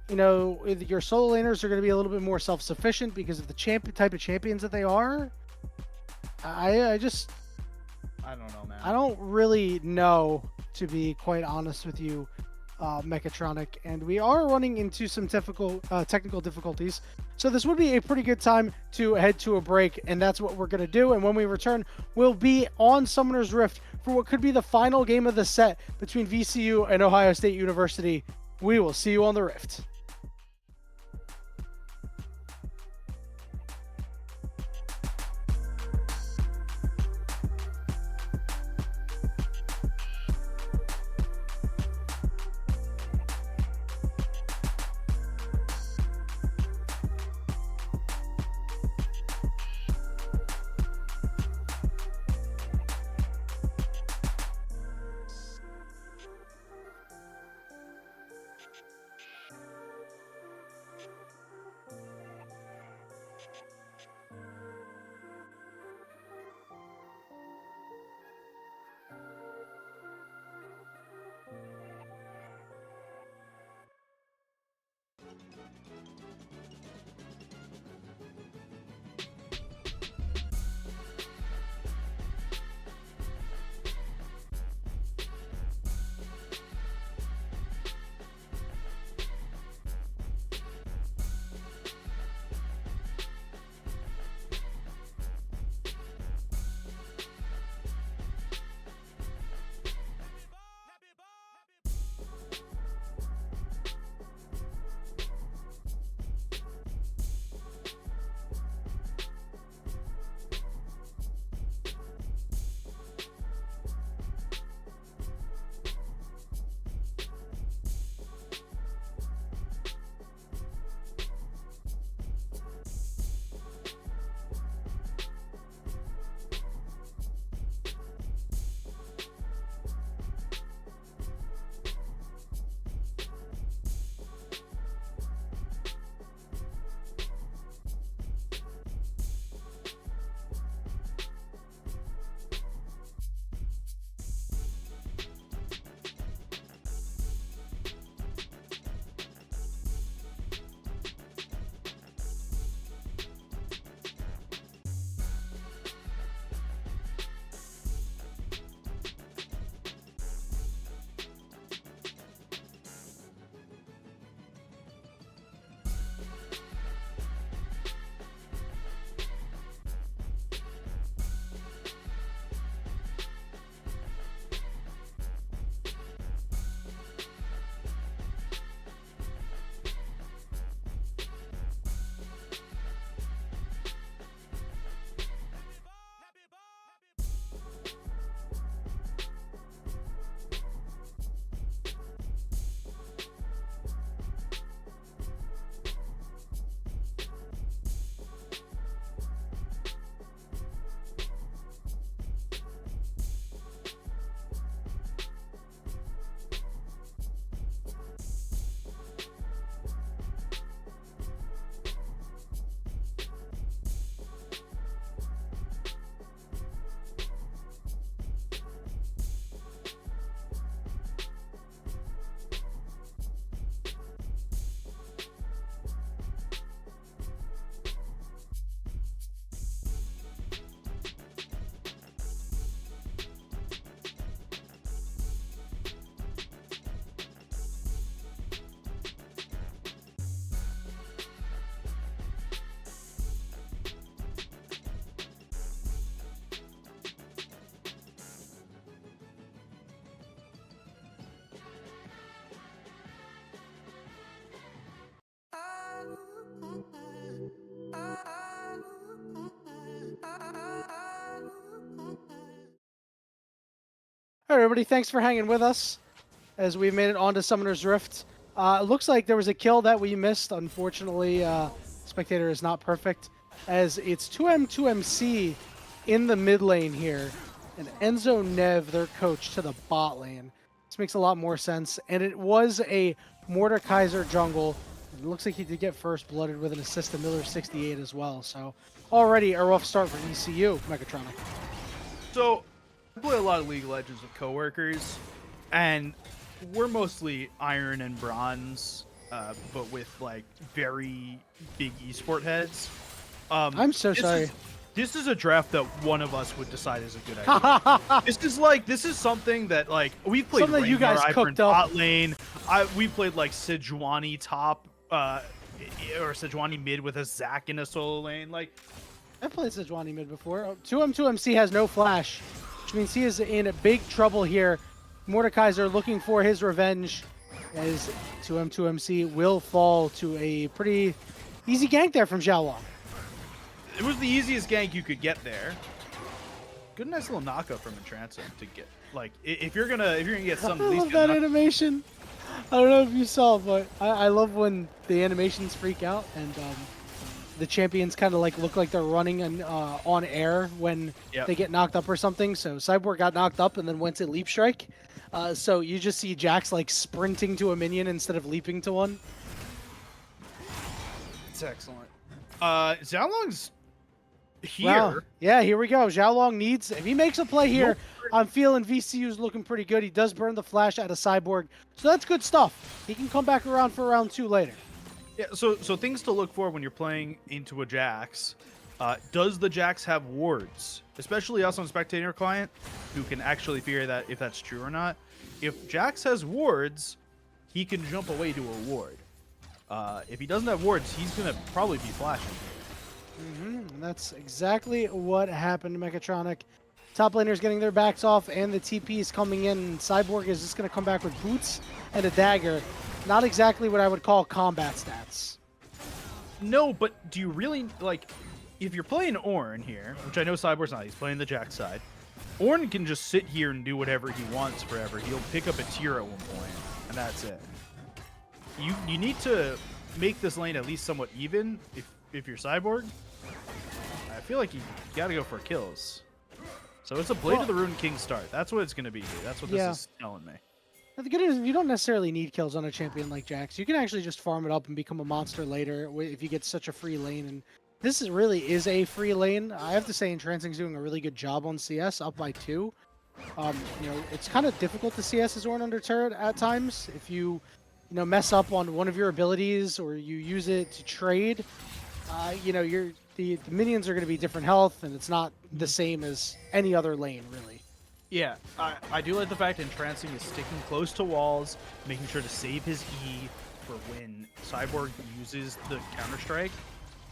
Speaker 1: your solo laners are going to be a little bit more self-sufficient because of the type of champions that they are. I
Speaker 2: don't know, man.
Speaker 1: I don't really know, to be quite honest with you, Mechatronic, and we are running into some technical difficulties. So this would be a pretty good time to head to a break, and that's what we're going to do. And when we return, we'll be on Summoner's Rift for what could be the final game of the set between VCU and Ohio State University. We will see you on the Rift. All right, everybody, thanks for hanging with us as we made it onto Summoner's Rift. It looks like there was a kill that we missed. Unfortunately, Spectator is not perfect, as it's 2M2MC in the mid lane here, and Enzo Nev, their coach, to the bot lane. This makes a lot more sense, and it was a Mordekaiser jungle. It looks like he did get first blooded with an assist to Miller 68 as well, so already a rough start for ECU, Mechatronic.
Speaker 2: So, I play a lot of League of Legends with coworkers, and we're mostly iron and bronze, but with like very big esport heads.
Speaker 1: I'm so sorry.
Speaker 2: This is a draft that one of us would decide is a good idea. This is something that like we've played.
Speaker 1: Something that you guys cooked up.
Speaker 2: Bot lane. We played like Sejuani top, or Sejuani mid with a Zac in a solo lane. Like
Speaker 1: I've played Sejuani mid before. 2M2MC has no flash, which means he is in big trouble here. Mordekaiser looking for his revenge, as 2M2MC will fall to a pretty easy gank there from Xiaolong.
Speaker 2: It was the easiest gank you could get there. Good, nice little knockup from Entrancing to get. Like, if you're gonna get something,
Speaker 1: I love that animation. I don't know if you saw, but I love when the animations freak out and the champions kind of like look like they're running on air when they get knocked up or something. So Cyborg got knocked up and then went to leap strike. So you just see Jax like sprinting to a minion instead of leaping to one.
Speaker 2: It's excellent. Xiaolong's here.
Speaker 1: Wow. Yeah, here we go. Xiaolong needs, if he makes a play here, I'm feeling VCU's looking pretty good. He does burn the flash out of Cyborg, so that's good stuff. He can come back around for round 2 later.
Speaker 2: Yeah, so things to look for when you're playing into a Jax. Does the Jax have wards? Especially us on Spectator Client, who can actually figure that if that's true or not. If Jax has wards, he can jump away to a ward. If he doesn't have wards, he's going to probably be flashing.
Speaker 1: And that's exactly what happened to Mechatronic. Top laners getting their backs off, and the TP is coming in. Cyborg is just going to come back with boots and a dagger. Not exactly what I would call combat stats.
Speaker 2: No, but do you really, like, if you're playing Ornn here, which I know Cyborg's not, he's playing the Jax side, Ornn can just sit here and do whatever he wants forever. He'll pick up a tier at one point, and that's it. You need to make this lane at least somewhat even if you're Cyborg. I feel like you gotta go for kills. So it's a Blade of the Ruined King start. That's what it's gonna be here. That's what this is telling me.
Speaker 1: The good news is you don't necessarily need kills on a champion like Jax. You can actually just farm it up and become a monster later if you get such a free lane. And this really is a free lane. I have to say Entrancing's doing a really good job on CS, up by 2. You know, it's kind of difficult to CS as Ornn under turret at times. If you mess up on one of your abilities or you use it to trade, you know, the minions are going to be different health, and it's not the same as any other lane, really.
Speaker 2: Yeah, I do like the fact Entrancing is sticking close to walls, making sure to save his E for when Cyborg uses the Counter-Strike.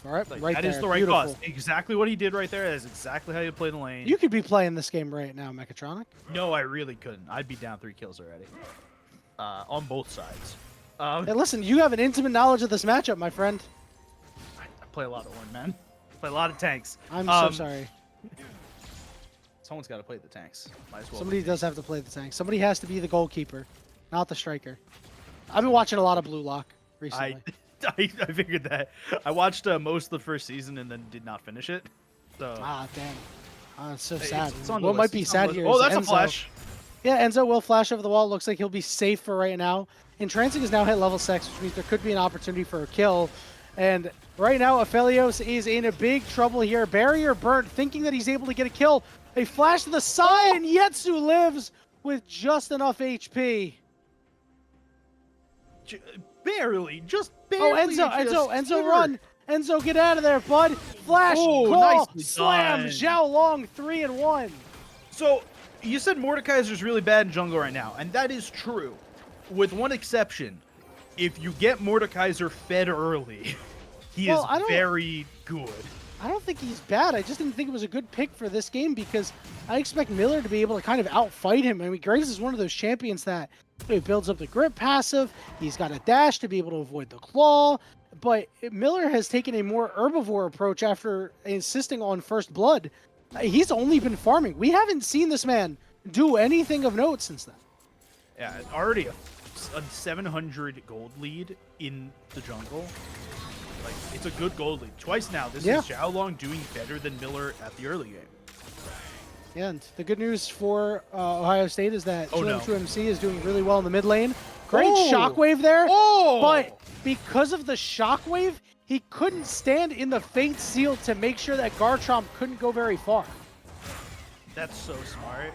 Speaker 1: All right,
Speaker 2: like,
Speaker 1: right
Speaker 2: that
Speaker 1: there.
Speaker 2: is the right
Speaker 1: Beautiful.
Speaker 2: cause. Exactly what he did right there. That is exactly how you play the lane.
Speaker 1: You could be playing this game right now, Mechatronic.
Speaker 2: No, I really couldn't. I'd be down 3 kills already. On both sides.
Speaker 1: Hey, listen, you have an intimate knowledge of this matchup, my friend.
Speaker 2: I play a lot of Ornn, man. Play a lot of tanks.
Speaker 1: I'm so sorry.
Speaker 2: Someone's got to play the tanks. Might as well.
Speaker 1: Somebody does have to play the tank. Somebody has to be the goalkeeper, not the striker. I've been watching a lot of Blue Lock recently.
Speaker 2: I figured that. I watched most of the first season and then did not finish it. So.
Speaker 1: Ah, damn. It's so sad.
Speaker 2: It's on the
Speaker 1: What
Speaker 2: list.
Speaker 1: might be
Speaker 2: It's on
Speaker 1: sad
Speaker 2: the
Speaker 1: here
Speaker 2: list. Oh,
Speaker 1: is
Speaker 2: that's a
Speaker 1: Enzo.
Speaker 2: flash.
Speaker 1: Yeah, Enzo will flash over the wall. Looks like he'll be safe for right now. Entrancing is now hit level 6, which means there could be an opportunity for a kill. And right now, Aphelios is in a big trouble here. Barrier burnt, thinking that he's able to get a kill. A flash to the side, and Yetsu lives with just enough HP.
Speaker 2: Barely, just barely.
Speaker 1: Oh, Enzo, run! Enzo, get out of there, bud! Flash, call,
Speaker 2: nicely
Speaker 1: slam,
Speaker 2: done.
Speaker 1: Xiaolong, 3-1.
Speaker 2: So, you said Mordekaiser's really bad in jungle right now, and that is true. With one exception, if you get Mordekaiser fed early, he is very good.
Speaker 1: I don't think he's bad. I just didn't think it was a good pick for this game because I expect Miller to be able to kind of outfight him. I mean, Graves is one of those champions that he builds up the grip passive. He's got a dash to be able to avoid the claw. But Miller has taken a more herbivore approach after insisting on first blood. He's only been farming. We haven't seen this man do anything of note since then.
Speaker 2: Yeah, already a 700 gold lead in the jungle. Like, it's a good gold lead. Twice now, this is Xiaolong doing better than Miller at the early game.
Speaker 1: Yeah, and the good news for Ohio State is that
Speaker 2: Oh, no.
Speaker 1: 2M2MC is doing really well in the mid lane. Great
Speaker 2: Oh!
Speaker 1: shockwave there,
Speaker 2: Oh!
Speaker 1: but because of the shockwave, he couldn't stand in the Fate Seal to make sure that Garchomp couldn't go very far.
Speaker 2: That's so smart.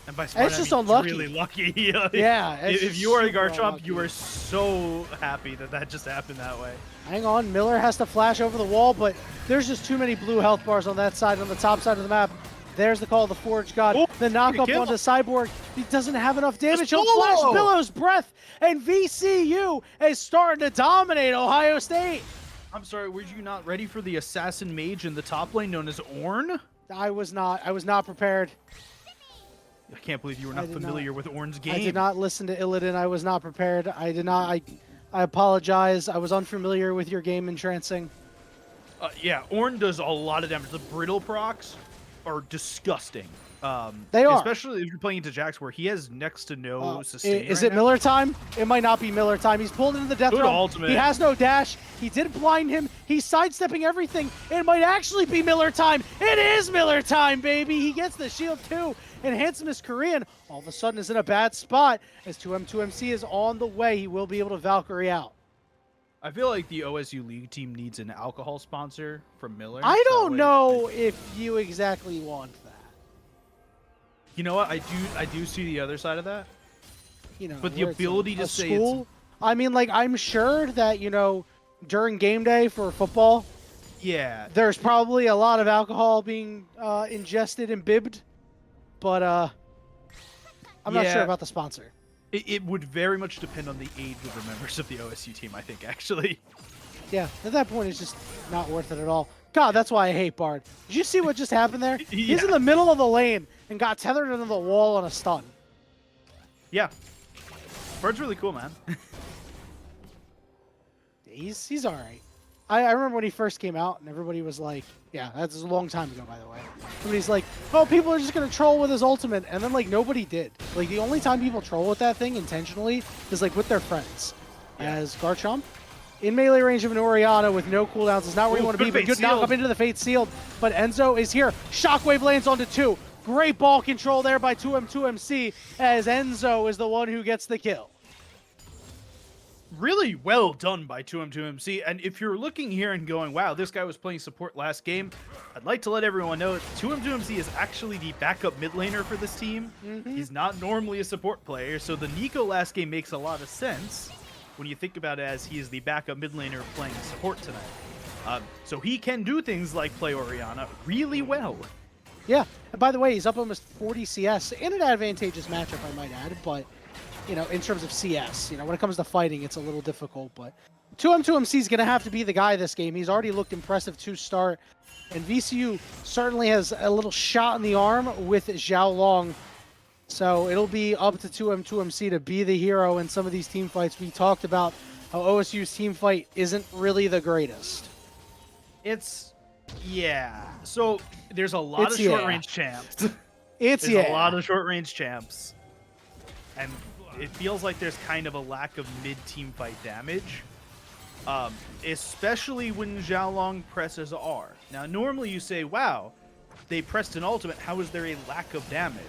Speaker 2: And by smart,
Speaker 1: It's just
Speaker 2: I mean
Speaker 1: unlucky.
Speaker 2: Really lucky.
Speaker 1: Yeah, it's
Speaker 2: If
Speaker 1: just
Speaker 2: you are a
Speaker 1: super
Speaker 2: Garchomp,
Speaker 1: unlucky.
Speaker 2: you are so happy that that just happened that way.
Speaker 1: Hang on, Miller has to flash over the wall, but there's just too many blue health bars on that side, on the top side of the map. There's the call of the Forge God.
Speaker 2: Oh,
Speaker 1: the knockup
Speaker 2: kill.
Speaker 1: onto Cyborg. He doesn't have enough damage. He'll
Speaker 2: solo!
Speaker 1: flash Billow's Breath, and VCU is starting to dominate Ohio State.
Speaker 2: I'm sorry, were you not ready for the assassin mage in the top lane known as Ornn?
Speaker 1: I was not prepared.
Speaker 2: I can't believe you were not
Speaker 1: did
Speaker 2: familiar with Ornn's game.
Speaker 1: I did not listen to Illidan. I was not prepared. I did not. I apologize. I was unfamiliar with your game entrancing.
Speaker 2: Yeah, Ornn does a lot of damage. The brittle procs are disgusting.
Speaker 1: They are.
Speaker 2: Especially if you're playing into Jax where he has next to no sustain.
Speaker 1: Is
Speaker 2: right
Speaker 1: it
Speaker 2: now.
Speaker 1: Miller time? It might not be Miller time. He's pulled into the death
Speaker 2: Good
Speaker 1: realm.
Speaker 2: ultimate.
Speaker 1: He has no dash. He did blind him. He's sidestepping everything. It might actually be Miller time. It is Miller time, baby. He gets the shield too. And Handsome is Korean. All of a sudden is in a bad spot as 2M2MC is on the way. He will be able to Valkyrie out.
Speaker 2: I feel like the OSU League team needs an alcohol sponsor from Miller.
Speaker 1: I
Speaker 2: so
Speaker 1: don't
Speaker 2: that way-
Speaker 1: know if you exactly want that.
Speaker 2: You know what? I do see the other side of that.
Speaker 1: You know,
Speaker 2: But the
Speaker 1: where it's
Speaker 2: ability
Speaker 1: a
Speaker 2: to say
Speaker 1: school. I mean, like, I'm sure that, you know, during game day for football,
Speaker 2: Yeah.
Speaker 1: there's probably a lot of alcohol being ingested and bibbed, but I'm not sure
Speaker 2: Yeah.
Speaker 1: about the sponsor.
Speaker 2: It would very much depend on the age of the members of the OSU team, I think, actually.
Speaker 1: Yeah, at that point, it's just not worth it at all. God, that's why I hate Bard. Did you see what just happened there? He's
Speaker 2: Yeah.
Speaker 1: in the middle of the lane and got tethered into the wall on a stun.
Speaker 2: Yeah. Bird's really cool, man.
Speaker 1: He's all right. I remember when he first came out, and everybody was like, yeah, that's a long time ago, by the way. Everybody's like, oh, people are just going to troll with his ultimate, and then, like, nobody did. Like, the only time people troll with that thing intentionally is, like, with their friends.
Speaker 2: Yeah.
Speaker 1: As Garchomp, in melee range of an Orianna with no cooldowns, is not where you
Speaker 2: Ooh,
Speaker 1: want to be,
Speaker 2: good
Speaker 1: but good
Speaker 2: Fate
Speaker 1: knock up
Speaker 2: Sealed.
Speaker 1: into the Fate Sealed. But Enzo is here. Shockwave lands onto 2. Great ball control there by 2M2MC, as Enzo is the one who gets the kill.
Speaker 2: Really well done by 2M2MC. And if you're looking here and going, wow, this guy was playing support last game, I'd like to let everyone know 2M2MC is actually the backup mid laner for this team. He's not normally a support player, so the Nico last game makes a lot of sense when you think about it as he is the backup mid laner playing support tonight. So he can do things like play Orianna really well.
Speaker 1: Yeah, and by the way, he's up almost 40 CS in an advantageous matchup, I might add, but, you know, in terms of CS, you know, when it comes to fighting, it's a little difficult, but 2M2MC is going to have to be the guy this game. He's already looked impressive to start, and VCU certainly has a little shot in the arm with Xiaolong, so it'll be up to 2M2MC to be the hero in some of these team fights. We talked about how OSU's team fight isn't really the greatest.
Speaker 2: Yeah. So there's a lot of short range champs.
Speaker 1: There's
Speaker 2: A lot of short range champs. And it feels like there's kind of a lack of mid-team fight damage. Especially when Xiaolong presses R. Now, normally you say, wow, they pressed an ultimate, how is there a lack of damage?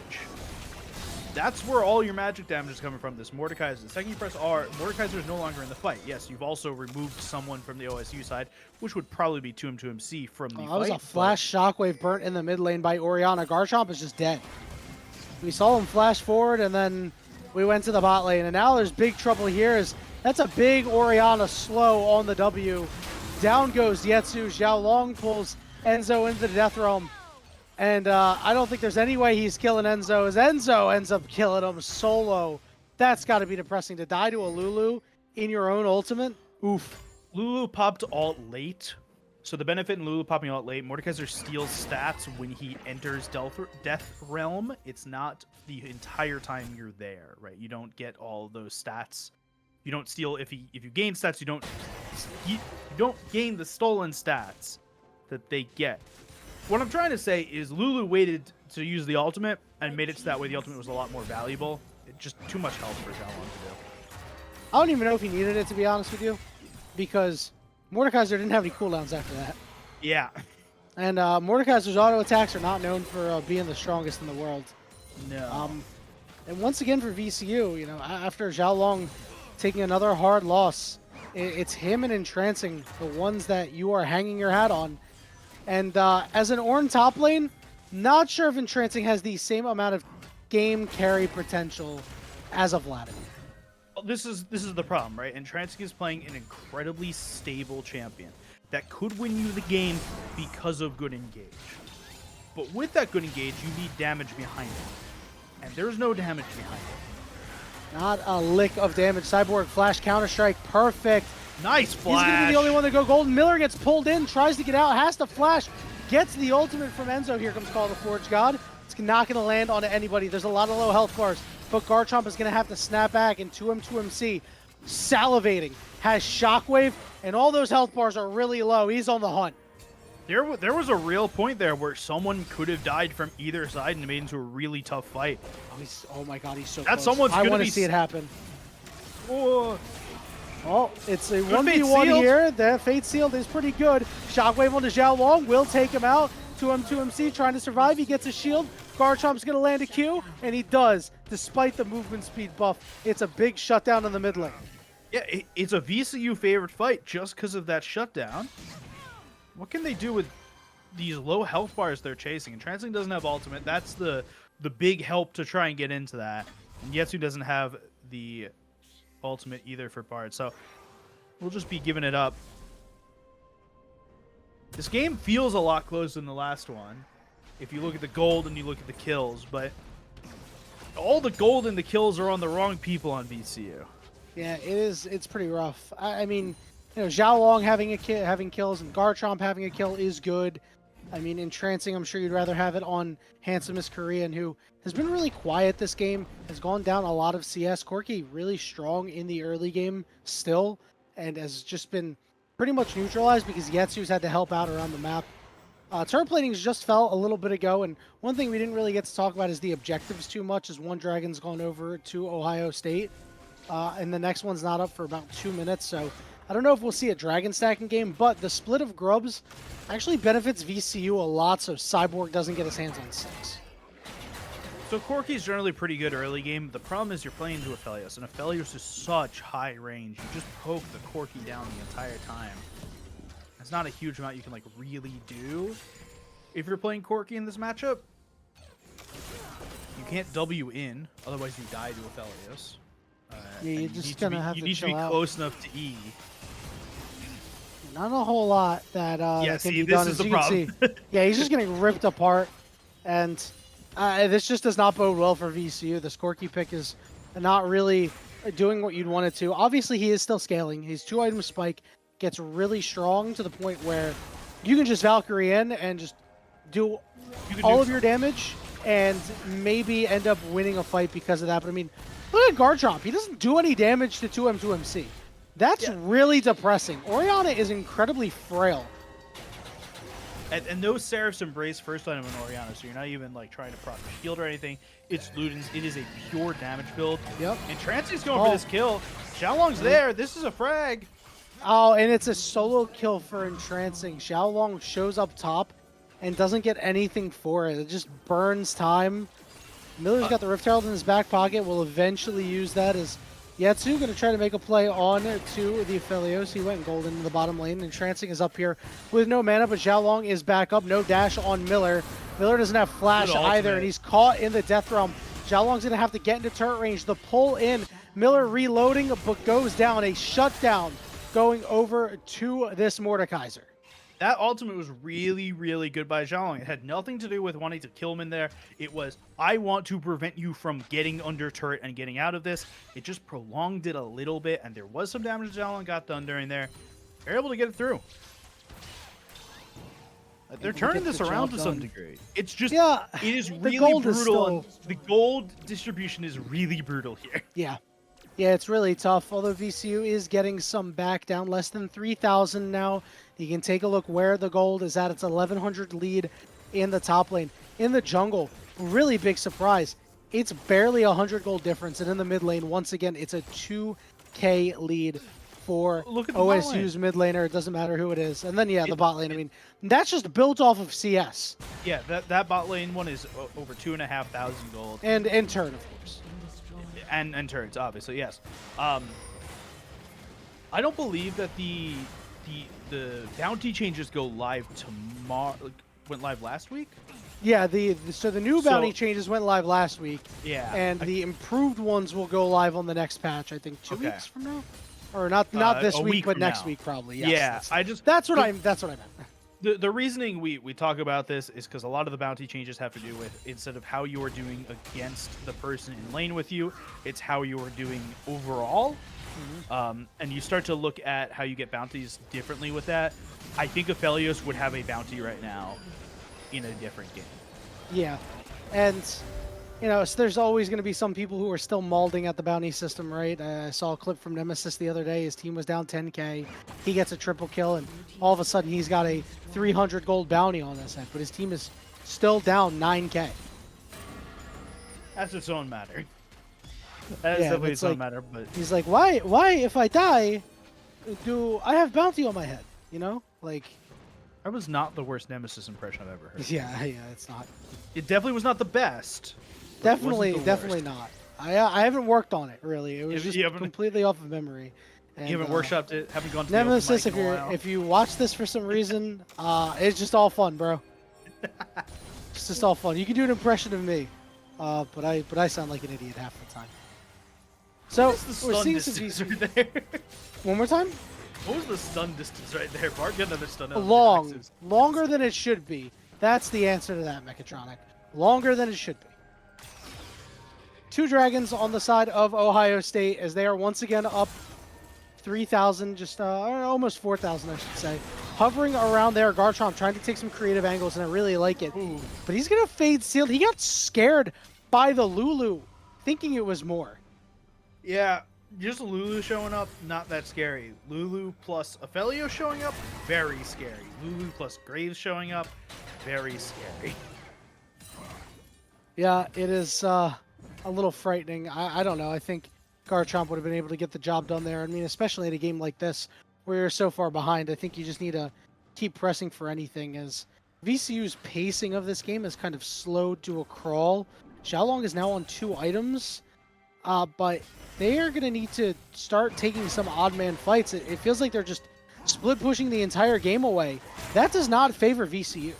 Speaker 2: That's where all your magic damage is coming from, this Mordekaiser. The second you press R, Mordekaiser is no longer in the fight. Yes, you've also removed someone from the OSU side, which would probably be 2M2MC from the fight.
Speaker 1: That was a flash shockwave burnt in the mid lane by Orianna. Garchomp is just dead. We saw him flash forward, and then we went to the bot lane. And now there's big trouble here. That's a big Orianna slow on the W. Down goes Yetsu. Xiaolong pulls Enzo into the Death Realm. And I don't think there's any way he's killing Enzo, as Enzo ends up killing him solo. That's got to be depressing, to die to a Lulu in your own ultimate. Oof.
Speaker 2: Lulu popped alt late. So the benefit in Lulu popping alt late, Mordekaiser steals stats when he enters Death Realm. It's not the entire time you're there, right? You don't get all those stats. You don't steal if you gain stats. You don't gain the stolen stats that they get. What I'm trying to say is Lulu waited to use the ultimate and made it so that way the ultimate was a lot more valuable. Just too much health for Xiaolong to do.
Speaker 1: I don't even know if he needed it, to be honest with you, because Mordekaiser didn't have any cooldowns after that.
Speaker 2: Yeah.
Speaker 1: And Mordekaiser's auto attacks are not known for being the strongest in the world.
Speaker 2: No.
Speaker 1: And once again for VCU, you know, after Xiaolong taking another hard loss, it's him and Entrancing, the ones that you are hanging your hat on. And as an Ornn top lane, not sure if Entrancing has the same amount of game carry potential as a Vladimir.
Speaker 2: Well, this is the problem, right? Entrancing is playing an incredibly stable champion that could win you the game because of good engage. But with that good engage, you need damage behind it. And there's no damage behind it.
Speaker 1: Not a lick of damage. Cyborg flash counter-strike, perfect.
Speaker 2: Nice flash.
Speaker 1: He's going to be the only one to go golden. Miller gets pulled in, tries to get out, has to flash, gets the ultimate from Enzo. Here comes Call of the Forge God. It's not going to land on anybody. There's a lot of low health bars, but Garchomp is going to have to snap back, and 2M2MC salivating, has Shockwave, and all those health bars are really low. He's on the hunt.
Speaker 2: There was a real point there where someone could have died from either side and made it into a really tough fight.
Speaker 1: Oh my god, he's so
Speaker 2: That
Speaker 1: close.
Speaker 2: someone's
Speaker 1: I
Speaker 2: gonna
Speaker 1: want to
Speaker 2: be
Speaker 1: see it happen.
Speaker 2: Oh,
Speaker 1: Oh, it's a
Speaker 2: Good Fate
Speaker 1: 1v1
Speaker 2: Sealed.
Speaker 1: here. That Fate Sealed is pretty good. Shockwave onto Xiaolong will take him out. 2M2MC trying to survive. He gets a shield. Garchomp's going to land a Q, and he does, despite the movement speed buff. It's a big shutdown in the mid lane.
Speaker 2: yeah, it's a VCU favorite fight just because of that shutdown. What can they do with these low health bars they're chasing? And Entrancing doesn't have ultimate. That's the big help to try and get into that. And Yetsu doesn't have the ultimate either for Bard. So we'll just be giving it up. This game feels a lot closer than the last one if you look at the gold and you look at the kills, but all the gold and the kills are on the wrong people on VCU.
Speaker 1: Yeah, it is. It's pretty rough. I mean, you know, Xiaolong having kills and Garchomp having a kill is good. I mean, Entrancing, I'm sure you'd rather have it on Handsomest Korean, who has been really quiet this game, has gone down a lot of CS. Corki really strong in the early game still, and has just been pretty much neutralized because Yetsu's had to help out around the map. Turret platings just fell a little bit ago, and one thing we didn't really get to talk about is the objectives too much, as one Dragon's gone over to Ohio State, and the next one's not up for about 2 minutes, so I don't know if we'll see a Dragon stacking game, but the split of grubs actually benefits VCU a lot, so Cyborg doesn't get his hands on 6.
Speaker 2: So Corki's generally pretty good early game. The problem is you're playing into Aphelios, and Aphelios is such high range. You just poke the Corki down the entire time. It's not a huge amount you can like really do if you're playing Corki in this matchup. You can't W in, otherwise you die to Aphelios.
Speaker 1: Yeah, you're just gonna have to
Speaker 2: You need to be
Speaker 1: chill out.
Speaker 2: close enough to E.
Speaker 1: Not a whole lot that,
Speaker 2: Yeah,
Speaker 1: that can
Speaker 2: see,
Speaker 1: be
Speaker 2: this
Speaker 1: done,
Speaker 2: is
Speaker 1: as
Speaker 2: the
Speaker 1: you can
Speaker 2: problem.
Speaker 1: see. Yeah, he's just getting ripped apart, and this just does not bode well for VCU. The Corki pick is not really doing what you'd want it to. Obviously, he is still scaling. His 2-item spike gets really strong to the point where you can just Valkyrie in and just do all of your damage and maybe end up winning a fight because of that. But I mean, look at Garchomp. He doesn't do any damage to 2M2MC. That's really depressing. Orianna is incredibly frail.
Speaker 2: And those Seraphs embrace first item in Orianna, so you're not even like trying to prop your shield or anything. It's Ludens. It is a pure damage build.
Speaker 1: Yep.
Speaker 2: And Trancing's going for this kill. Xiaolong's there. This is a frag.
Speaker 1: Oh, and it's a solo kill for Entrancing. Xiaolong shows up top and doesn't get anything for it. It just burns time. Miller's got the Rift Herald in his back pocket. Will eventually use that as Yetsu going to try to make a play on to the Aphelios. He went golden in the bottom lane. Entrancing is up here with no mana, but Xiaolong is back up. No dash on Miller. Miller doesn't have flash either, and he's caught in the Death Realm. Xiaolong's going to have to get into turret range. The pull in. Miller reloading, but goes down. A shutdown going over to this Mordekaiser.
Speaker 2: That ultimate was really, really good by Xiaolong. It had nothing to do with wanting to kill him in there. It was, I want to prevent you from getting under turret and getting out of this. It just prolonged it a little bit, and there was some damage Xiaolong got done during there. They're able to get it through. They're turning this around to some degree. It's just, it is really brutal. And the gold distribution is really brutal here.
Speaker 1: Yeah. Yeah, it's really tough, although VCU is getting some back, down less than 3,000 now. You can take a look where the gold is at. It's 1,100 lead in the top lane. In the jungle, really big surprise. It's barely a 100 gold difference, and in the mid lane, once again, it's a 2k lead for
Speaker 2: Look at the bot lane.
Speaker 1: OSU's mid laner. It doesn't matter who it is. And then, yeah, the bot lane. I mean, that's just built off of CS.
Speaker 2: Yeah, that bot lane one is over 2,500 gold.
Speaker 1: And turn, of course.
Speaker 2: And turrets, obviously, yes. I don't believe that the bounty changes go live tomorrow. Went live last week.
Speaker 1: Yeah, so the new bounty changes went live last week.
Speaker 2: Yeah.
Speaker 1: And the improved ones will go live on the next patch, I think 2 weeks from now. Or not this week, but next week probably. Yes,
Speaker 2: yeah,
Speaker 1: that's what I meant.
Speaker 2: The reasoning we talk about this is because a lot of the bounty changes have to do with, instead of how you are doing against the person in lane with you, it's how you are doing overall. And you start to look at how you get bounties differently with that. I think Aphelios would have a bounty right now in a different game.
Speaker 1: Yeah, and so there's always going to be some people who are still mauling at the bounty system, right? I saw a clip from Nemesis the other day. His team was down 10k. He gets a triple kill, and all of a sudden he's got a 300 gold bounty on his head, but his team is still down 9k.
Speaker 2: That's its own matter. That is definitely its own matter, but
Speaker 1: he's like, why if I die, do I have bounty on my head? Like,
Speaker 2: that was not the worst Nemesis impression I've ever heard.
Speaker 1: Yeah, it's not.
Speaker 2: It definitely was not the best.
Speaker 1: Definitely not. I haven't worked on it really. It was just completely off of memory. And,
Speaker 2: you haven't workshopped it. Haven't gone to
Speaker 1: Nemesis.
Speaker 2: The open mic
Speaker 1: if you watch this for some reason, it's just all fun, bro. It's just all fun. You can do an impression of me, but I sound like an idiot half the time. So we're seeing some decent.
Speaker 2: Right there.
Speaker 1: One more time.
Speaker 2: What was the stun distance right there? Bart got another stun.
Speaker 1: Longer than it should be. That's the answer to that, Mechatronic. Longer than it should be. 2 dragons on the side of Ohio State as they are once again up 3,000, just almost 4,000, I should say. Hovering around there, Garchomp trying to take some creative angles, and I really like it.
Speaker 2: Ooh.
Speaker 1: But he's going to fade sealed. He got scared by the Lulu, thinking it was more.
Speaker 2: Yeah, just Lulu showing up, not that scary. Lulu plus Aphelios showing up, very scary. Lulu plus Graves showing up, very scary.
Speaker 1: Yeah, it is a little frightening. I don't know. I think Garchomp would have been able to get the job done there. I mean, especially in a game like this where you're so far behind. I think you just need to keep pressing for anything, as VCU's pacing of this game has kind of slowed to a crawl. Xiaolong is now on 2 items, but they are going to need to start taking some odd man fights. It feels like they're just split pushing the entire game away. That does not favor VCU.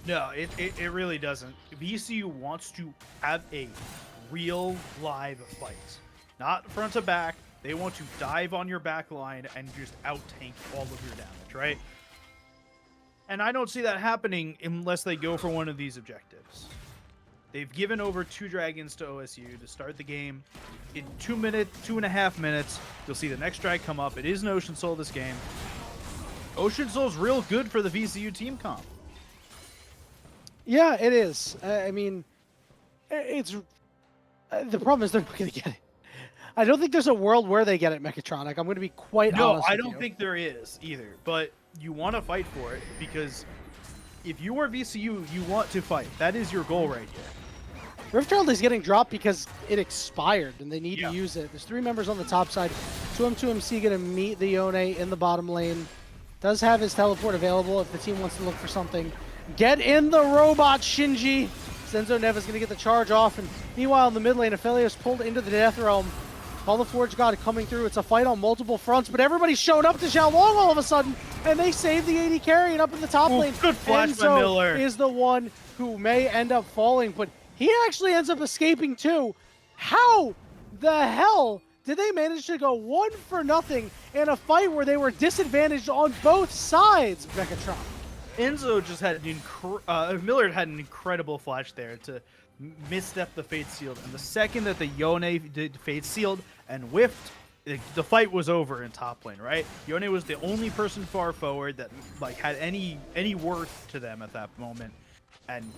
Speaker 2: No, it really doesn't. VCU wants to have a real live fight. Not front to back. They want to dive on your back line and just out-tank all of your damage, right? And I don't see that happening unless they go for one of these objectives. They've given over 2 dragons to OSU to start the game. In 2.5 minutes, you'll see the next drag come up. It is an Ocean Soul this game. Ocean Soul's real good for the VCU team comp.
Speaker 1: Yeah, it is. I mean, it's the problem is they're not going to get it. I don't think there's a world where they get it, Mechatronic. I'm going to be quite honest.
Speaker 2: No, I don't think there is either. But you want to fight for it, because if you are VCU, you want to fight. That is your goal right here.
Speaker 1: Rift Herald is getting dropped because it expired and they need to use it. There's 3 members on the top side. 2M2MC going to meet the Yone in the bottom lane. Does have his teleport available if the team wants to look for something. Get in the robot, Shinji! Senzo Neva's going to get the charge off, and meanwhile in the mid lane, Aphelios pulled into the Death Realm. Call the Forge God coming through. It's a fight on multiple fronts, but everybody's showing up to Xiaolong all of a sudden, and they save the AD carry, and up in the top lane,
Speaker 2: good flash by Miller
Speaker 1: is the one who may end up falling, but he actually ends up escaping too. How the hell did they manage to go 1-0 in a fight where they were disadvantaged on both sides, Megatron?
Speaker 2: Enzo just had Miller had an incredible flash there to misstep the Fate Sealed, and the second that the Yone did Fate Sealed and whiffed, the fight was over in top lane, right? Yone was the only person far forward that had any worth to them at that moment, and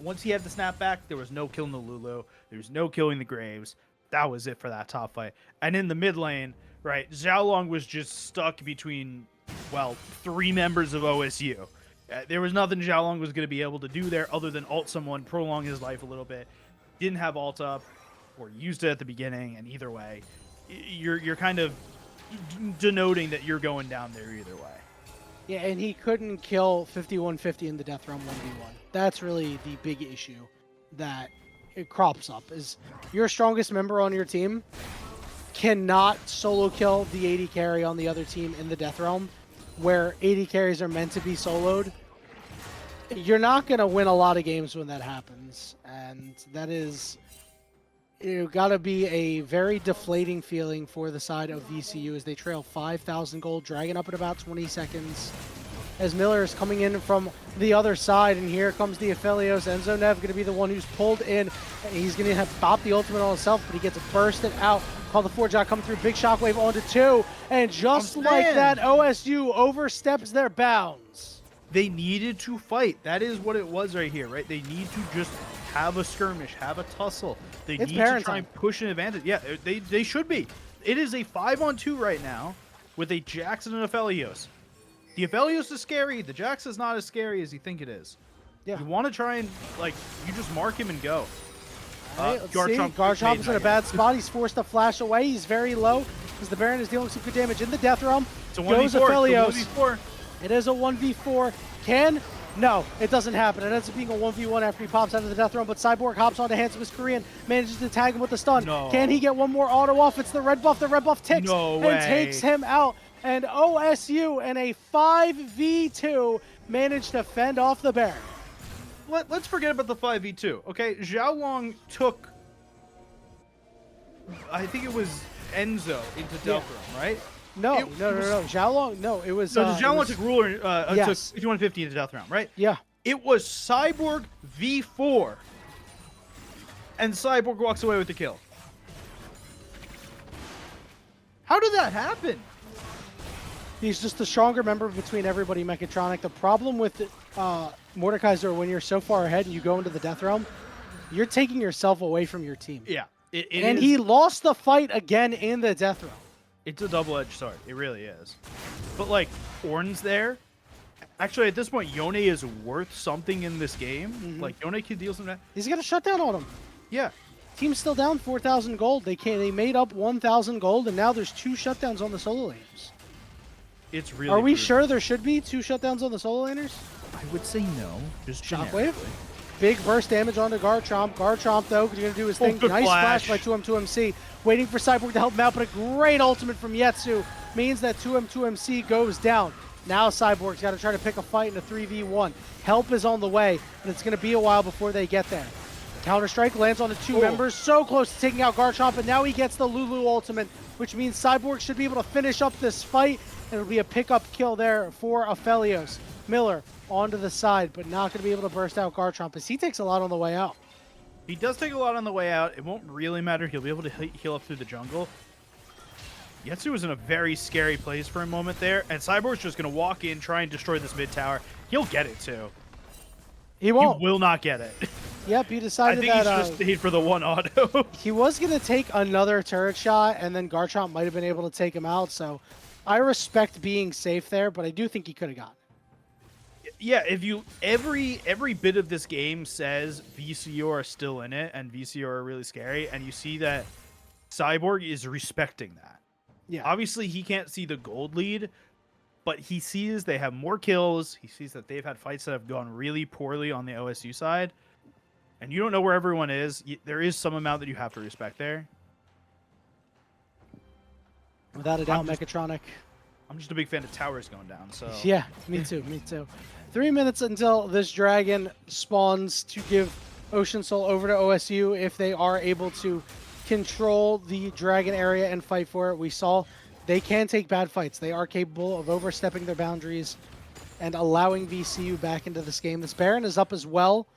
Speaker 2: once he had the snapback, there was no killing the Lulu, there was no killing the Graves. That was it for that top fight. And in the mid lane, right, Xiaolong was just stuck between 3 members of OSU. There was nothing Xiaolong was going to be able to do there other than ult someone, prolong his life a little bit. Didn't have ult up or used it at the beginning, and either way, you're kind of denoting that you're going down there either way.
Speaker 1: Yeah, and he couldn't kill 5150 in the Death Realm 1v1. That's really the big issue that it crops up, is your strongest member on your team cannot solo kill the 80 carry on the other team in the Death Realm, where 80 carries are meant to be soloed. You're not going to win a lot of games when that happens, and that is got to be a very deflating feeling for the side of VCU as they trail 5,000 gold, dragging up at about 20 seconds. As Miller is coming in from the other side, and here comes the Aphelios. Enzo Nev going to be the one who's pulled in. He's going to have bop the ultimate on himself, but he gets bursted out. Call the Forge out, coming through, big shockwave onto 2, and just like that, OSU oversteps their bounds.
Speaker 2: They needed to fight. That is what it was right here, right? They need to just have a skirmish, have a tussle. They need to try and push an advantage. Yeah, they should be. It is a 5-on-2 right now with a Jackson and Aphelios. The Aphelios is scary. The Jax is not as scary as you think it is.
Speaker 1: Yeah.
Speaker 2: You want to try and, like, you just mark him and go.
Speaker 1: Right, let's see. Garchomp is in a bad spot. He's forced to flash away. He's very low because the Baron is dealing some good damage in the Death Realm.
Speaker 2: It's a 1v4.
Speaker 1: It is a 1v4. No, it doesn't happen. It ends up being a 1v1 after he pops out of the Death Realm, but Cyborg hops onto Handsome as Korean, manages to tag him with the stun.
Speaker 2: No.
Speaker 1: Can he get one more auto off? It's the red buff. The red buff ticks and takes him out. And OSU in a 5v2 managed to fend off the Baron.
Speaker 2: Let's forget about the 5v2, okay? Xiaolong took, I think it was Enzo into Death Realm, right?
Speaker 1: No. Xiaolong, no, it was...
Speaker 2: No, Xiaolong took Ruler,
Speaker 1: yes.
Speaker 2: took 5150 into Death Realm, right?
Speaker 1: Yeah.
Speaker 2: It was Cyborg v4, and Cyborg walks away with the kill. How did that happen?
Speaker 1: He's just the stronger member between everybody Mechatronic. The problem with Mordekaiser, when you're so far ahead and you go into the Death Realm, you're taking yourself away from your team.
Speaker 2: Yeah.
Speaker 1: He lost the fight again in the Death Realm.
Speaker 2: It's a double-edged sword. It really is. But, like, Ornn's there. Actually, at this point, Yone is worth something in this game. Mm-hmm. Like, Yone can deal some...
Speaker 1: He's got a shutdown on him.
Speaker 2: Yeah.
Speaker 1: Team's still down 4,000 gold. They made up 1,000 gold, and now there's 2 shutdowns on the solo laners.
Speaker 2: It's really...
Speaker 1: Are we sure there should be 2 shutdowns on the solo laners?
Speaker 2: I would say no. Just
Speaker 1: Shockwave. Big burst damage onto Garchomp. Garchomp, though, is going to do his thing. Nice flash by 2M2MC. Waiting for Cyborg to help him out, but a great ultimate from Yetsu means that 2M2MC goes down. Now Cyborg's got to try to pick a fight in a 3v1. Help is on the way, but it's going to be a while before they get there. Counter-Strike lands on the 2 members, so close to taking out Garchomp, and now he gets the Lulu ultimate, which means Cyborg should be able to finish up this fight, and it'll be a pickup kill there for Aphelios. Miller onto the side, but not going to be able to burst out Garchomp, as he takes a lot on the way out.
Speaker 2: He does take a lot on the way out. It won't really matter. He'll be able to heal up through the jungle. Yetsu was in a very scary place for a moment there, and Cyborg's just going to walk in, try and destroy this mid tower. He'll get it, too.
Speaker 1: He won't.
Speaker 2: He will not get it.
Speaker 1: Yep, he decided that...
Speaker 2: I think he's just stayed for the 1 auto.
Speaker 1: He was going to take another turret shot, and then Garchomp might have been able to take him out, so I respect being safe there, but I do think he could have gotten it.
Speaker 2: Yeah, if you every bit of this game says VCU are still in it and VCU are really scary, and you see that Cyborg is respecting that.
Speaker 1: Yeah.
Speaker 2: Obviously, he can't see the gold lead, but he sees they have more kills. He sees that they've had fights that have gone really poorly on the OSU side, and you don't know where everyone is. There is some amount that you have to respect there.
Speaker 1: Without a doubt, Mechatronic.
Speaker 2: I'm just a big fan of towers going down. So
Speaker 1: yeah, me too. 3 minutes until this dragon spawns to give Ocean Soul over to OSU if they are able to control the dragon area and fight for it. We saw they can take bad fights. They are capable of overstepping their boundaries and allowing VCU back into this game. This Baron is up as well.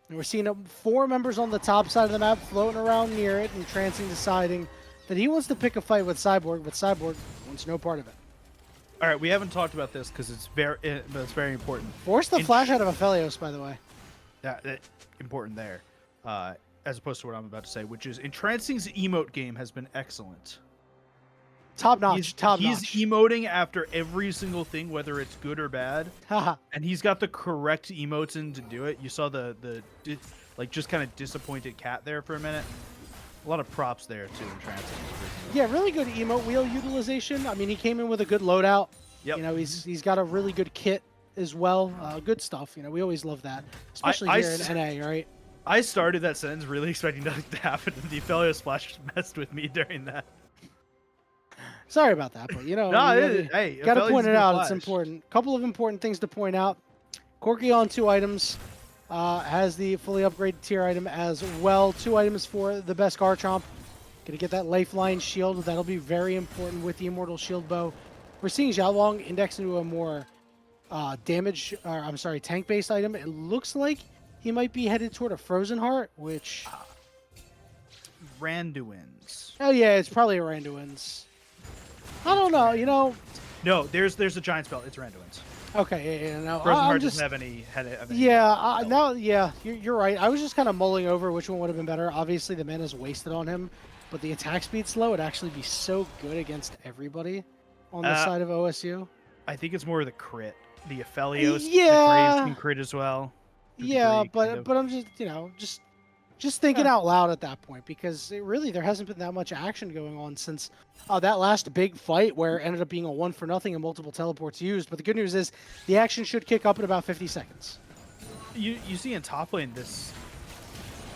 Speaker 1: And we're seeing 4 members on the top side of the map floating around near it, and Trancing deciding that he wants to pick a fight with Cyborg, but Cyborg wants no part of it.
Speaker 2: All right, we haven't talked about this because it's very important.
Speaker 1: Force the flash out of Aphelios, by the way.
Speaker 2: That important there, as opposed to what I'm about to say, which is Entrancing's emote game has been excellent.
Speaker 1: Top notch, top
Speaker 2: He's
Speaker 1: notch.
Speaker 2: emoting after every single thing, whether it's good or bad.
Speaker 1: Haha.
Speaker 2: And he's got the correct emotes in to do it. You saw like just kind of disappointed cat there for a minute. A lot of props there too in Transit.
Speaker 1: Yeah, really good emote wheel utilization. I mean, he came in with a good loadout.
Speaker 2: Yep.
Speaker 1: You know, he's got a really good kit as well. Good stuff. You know, we always love that, especially here in NA, right?
Speaker 2: I started that sentence really expecting nothing to happen, and the Aphelios splash messed with me during that.
Speaker 1: Sorry about that, but you know,
Speaker 2: No,
Speaker 1: you gotta point it out. It's important. Couple of important things to point out. Corki on 2 items. Has the fully upgraded tier item as well. 2 items for the best Garchomp. Gonna get that lifeline shield. That'll be very important with the Immortal Shield Bow. We're seeing Xiaolong index into a more tank-based item. It looks like he might be headed toward a Frozen Heart, which...
Speaker 2: Randuin's.
Speaker 1: Oh yeah, it's probably a Randuin's. I don't know, you know...
Speaker 2: No, there's a giant spell. It's Randuin's.
Speaker 1: Okay, yeah, no.
Speaker 2: Frozen Heart doesn't have any.
Speaker 1: Yeah, no, yeah, you're right. I was just kind of mulling over which one would have been better. Obviously, the mana's wasted on him, but the attack speed's low. It'd actually be so good against everybody on the side of OSU.
Speaker 2: I think it's more of the crit. The Aphelios,
Speaker 1: yeah,
Speaker 2: the Graves can crit as well.
Speaker 1: Yeah, but I'm just, you know, just thinking out loud at that point, because there hasn't been that much action going on since that last big fight where it ended up being a 1-for-0 and multiple teleports used. But the good news is the action should kick up in about 50 seconds.
Speaker 2: You see in top lane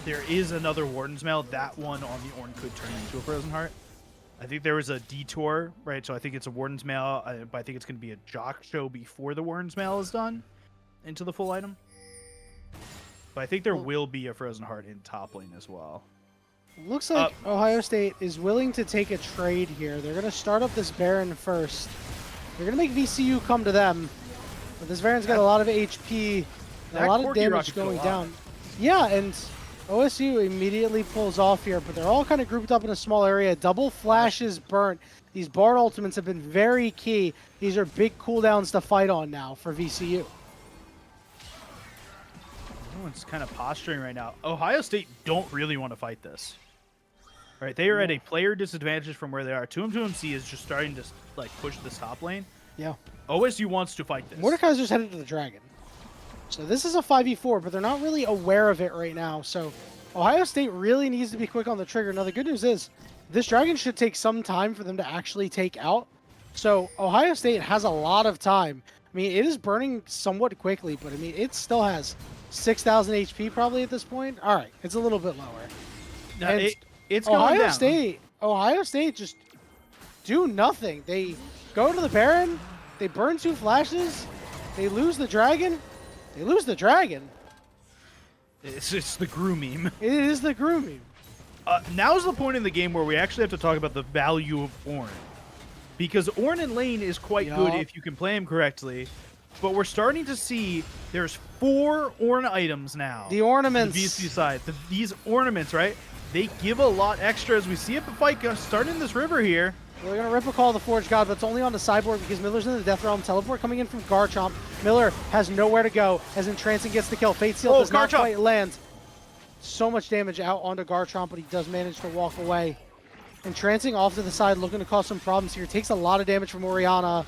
Speaker 2: there is another Warden's Mail. That one on the Ornn could turn into a Frozen Heart. I think there was a detour, right? So I think it's a Warden's Mail, but I think it's going to be a Jock show before the Warden's Mail is done into the full item. But I think there will be a Frozen Heart in top lane as well.
Speaker 1: Looks like Ohio State is willing to take a trade here. They're going to start up this Baron first. They're going to make VCU come to them. But this Baron's got a lot of HP, and a lot of damage going down. Yeah, and OSU immediately pulls off here, but they're all kind of grouped up in a small area. Double flashes burnt. These Bard ultimates have been very key. These are big cooldowns to fight on now for VCU.
Speaker 2: Everyone's kind of posturing right now. Ohio State don't really want to fight this. Right, they are at a player disadvantage from where they are. 2M2MC is just starting to like push this top lane.
Speaker 1: Yeah.
Speaker 2: OSU wants to fight this.
Speaker 1: Mordekaiser's headed to the Dragon. So this is a 5v4, but they're not really aware of it right now. So Ohio State really needs to be quick on the trigger. Now the good news is this Dragon should take some time for them to actually take out. So Ohio State has a lot of time. I mean, it is burning somewhat quickly, but I mean, it still has 6,000 HP probably at this point. All right, it's a little bit lower.
Speaker 2: Now, it's going down.
Speaker 1: Ohio State just do nothing. They go to the Baron, they burn 2 flashes, they lose the Dragon, they lose the Dragon.
Speaker 2: It's the Gru meme.
Speaker 1: It is the Gru meme.
Speaker 2: Now's the point in the game where we actually have to talk about the value of Ornn. Because Ornn in lane is quite good if you can play him correctly. But we're starting to see there's 4 Ornn items now.
Speaker 1: The ornaments.
Speaker 2: The VC side. These ornaments, right? They give a lot extra as we see it. The fight starting in this river here.
Speaker 1: We're going to rip a call the Forge God, but it's only on the sideboard because Miller's in the Death Realm. Teleport coming in from Garchomp. Miller has nowhere to go as Entrancing gets the kill. Fate Seal does not quite land. So much damage out onto Garchomp, but he does manage to walk away. Entrancing off to the side, looking to cause some problems here. Takes a lot of damage from Orianna.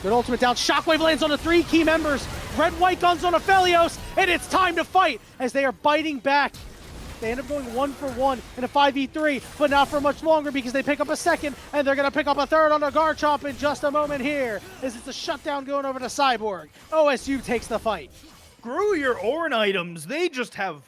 Speaker 1: Good ultimate down. Shockwave lands on the 3 key members. Red-white guns on Aphelios, and it's time to fight as they are biting back. They end up going 1-for-1 in a 5v3, but not for much longer because they pick up a second, and they're going to pick up a third on the Garchomp in just a moment here, as it's a shutdown going over to Cyborg. OSU takes the fight.
Speaker 2: Screw your Ornn items. They just have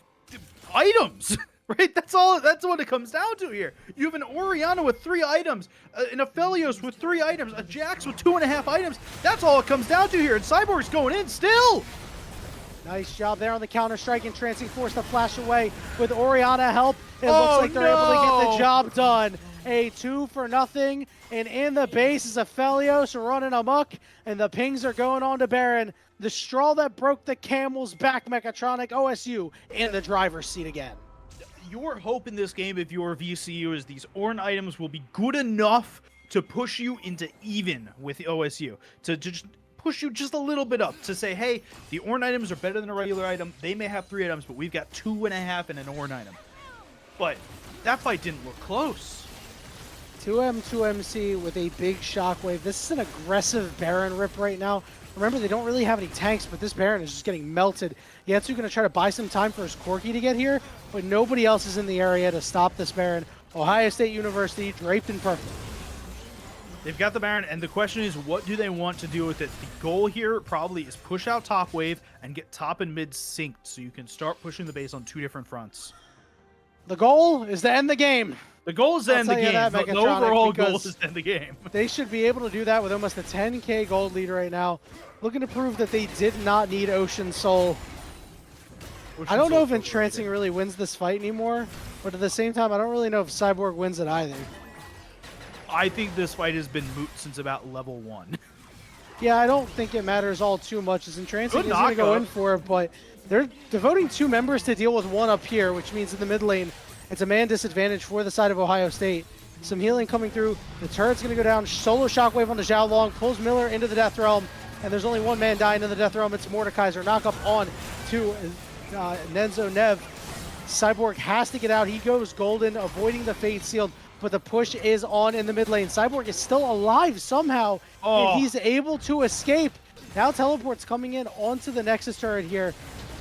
Speaker 2: items. Right? That's what it comes down to here. You have an Orianna with 3 items, an Aphelios with 3 items, a Jax with 2.5 items. That's all it comes down to here, and Cyborg's going in still.
Speaker 1: Nice job there on the counter-strike, and Entrancing forced to flash away with Orianna help. It looks like they're able to get the job done. A 2-for-0, and in the base is Aphelios running amok, and the pings are going on to Baron. The straw that broke the camel's back, Mechatronic. OSU in the driver's seat again.
Speaker 2: Your hope in this game, if you're VCU, is these Ornn items will be good enough to push you into even with OSU. To just push you just a little bit up. To say, hey, the Ornn items are better than a regular item. They may have 3 items, but we've got 2.5 in an Ornn item. But that fight didn't look close.
Speaker 1: 2M2MC with a big shockwave. This is an aggressive Baron rip right now. Remember, they don't really have any tanks, but this Baron is just getting melted. Yetsu going to try to buy some time for his Corki to get here, but nobody else is in the area to stop this Baron. Ohio State University draped in purple.
Speaker 2: They've got the Baron, and the question is, what do they want to do with it? The goal here probably is push out top wave and get top and mid synced so you can start pushing the base on 2 different fronts.
Speaker 1: The goal is to end the game.
Speaker 2: The goal is to end the game. The overall goal is to end the game.
Speaker 1: They should be able to do that with almost a 10K gold lead right now. Looking to prove that they did not need Ocean Soul. I don't know if Entrancing really wins this fight anymore, but at the same time, I don't really know if Cyborg wins it either.
Speaker 2: I think this fight has been moot since about level 1.
Speaker 1: Yeah, I don't think it matters all too much as Entrancing is going to go in for it, but they're devoting 2 members to deal with 1 up here, which means in the mid lane, it's a man disadvantage for the side of Ohio State. Some healing coming through. The turret's going to go down. Solo Shockwave on the Zhao Long. Pulls Miller into the Death Realm. And there's only 1 man dying in the Death Realm. It's Mordekaiser. Knock up on to Nenzo Nev. Cyborg has to get out. He goes golden, avoiding the Fate Sealed. But the push is on in the mid lane. Cyborg is still alive somehow. And he's able to escape. Now Teleport's coming in onto the Nexus turret here.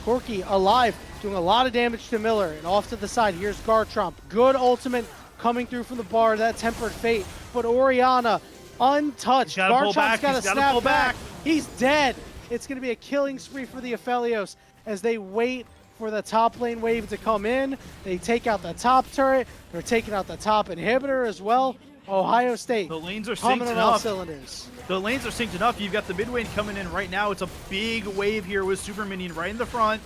Speaker 1: Corki alive, doing a lot of damage to Miller. And off to the side, here's Gartromp. Good ultimate coming through from the bar, that Tempered Fate. But Orianna, untouched. Gartromp's got to snap back. He's dead. It's going to be a killing spree for the Aphelios as they wait for the top lane wave to come in. They take out the top turret. They're taking out the top inhibitor as well. Ohio State,
Speaker 2: the lanes are synced
Speaker 1: on all cylinders.
Speaker 2: The lanes are synced enough. You've got the mid lane coming in right now. It's a big wave here with Super Minion right in the front.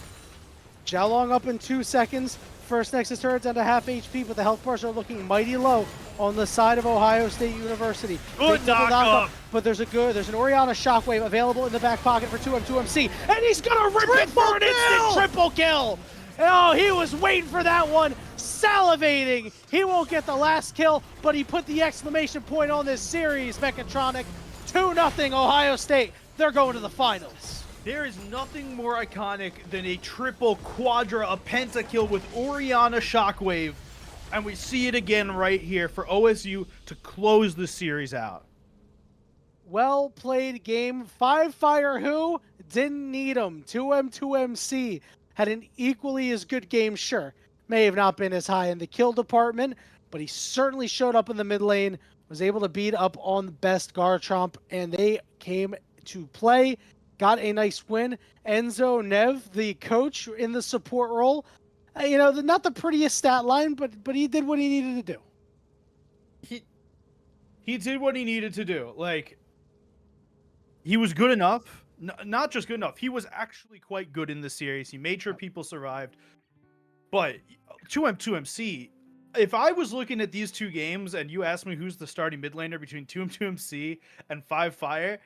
Speaker 1: Zhao Long up in 2 seconds. First Nexus turret down to half HP, but the health bars are looking mighty low on the side of Ohio State University.
Speaker 2: Good knock-up.
Speaker 1: But there's an Orianna Shockwave available in the back pocket for 2M2MC, and he's gonna rip it for an instant triple kill! Oh, he was waiting for that one, salivating. He won't get the last kill, but he put the exclamation point on this series, Mechatronic. 2-0 Ohio State. They're going to the finals.
Speaker 2: There is nothing more iconic than a triple, quadra, a pentakill with Orianna Shockwave. And we see it again right here for OSU to close the series out.
Speaker 1: Well played game. 5 Fire who? Didn't need them. 2M2MC had an equally as good game, sure. May have not been as high in the kill department, but he certainly showed up in the mid lane, was able to beat up on the best Gartromp, and they came to play. Got a nice win. Enzo Nev, the coach in the support role. Not the prettiest stat line, but he did what he needed to do.
Speaker 2: He did what he needed to do. Like, he was good enough. Not just good enough. He was actually quite good in the series. He made sure people survived. But 2M2MC, if I was looking at these 2 games and you asked me who's the starting mid laner between 2M2MC and 5 Fire,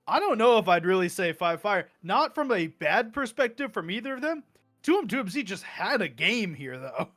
Speaker 2: I don't know if I'd really say 5 Fire. Not from a bad perspective from either of them. 2M2MC just had a game here, though.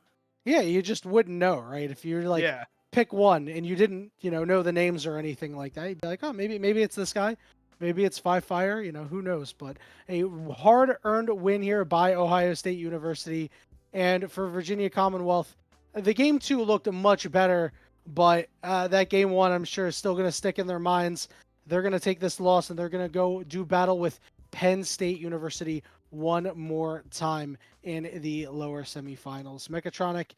Speaker 1: Yeah, you just wouldn't know, right? If you're like, pick one and you didn't, know the names or anything like that, you'd be like, oh, maybe it's this guy. Maybe it's 5 Fire, who knows. But a hard-earned win here by Ohio State University. And for Virginia Commonwealth, the game 2 looked much better, but that game 1, I'm sure, is still going to stick in their minds. They're going to take this loss, and they're going to go do battle with Penn State University one more time in the lower semifinals. Mechatronic,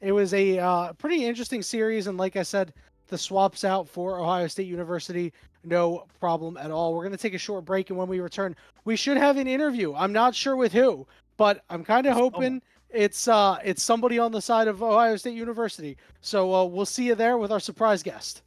Speaker 1: it was a pretty interesting series, and like I said, the swaps out for Ohio State University, no problem at all. We're going to take a short break, and when we return, we should have an interview. I'm not sure with who, but I'm kind of hoping it's somebody on the side of Ohio State University. So we'll see you there with our surprise guest.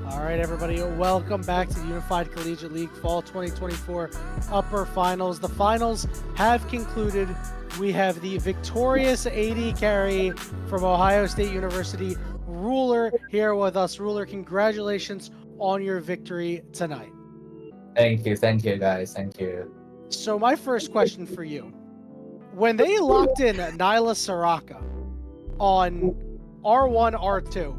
Speaker 1: All right, everybody, welcome back to the Unified Collegiate League Fall 2024 Upper Finals. The finals have concluded. We have the victorious AD carry from Ohio State University, Ruler, here with us. Ruler, congratulations on your victory tonight.
Speaker 3: Thank you, guys. Thank you.
Speaker 1: So, my first question for you: when they locked in Nyla Soraka on R1, R2,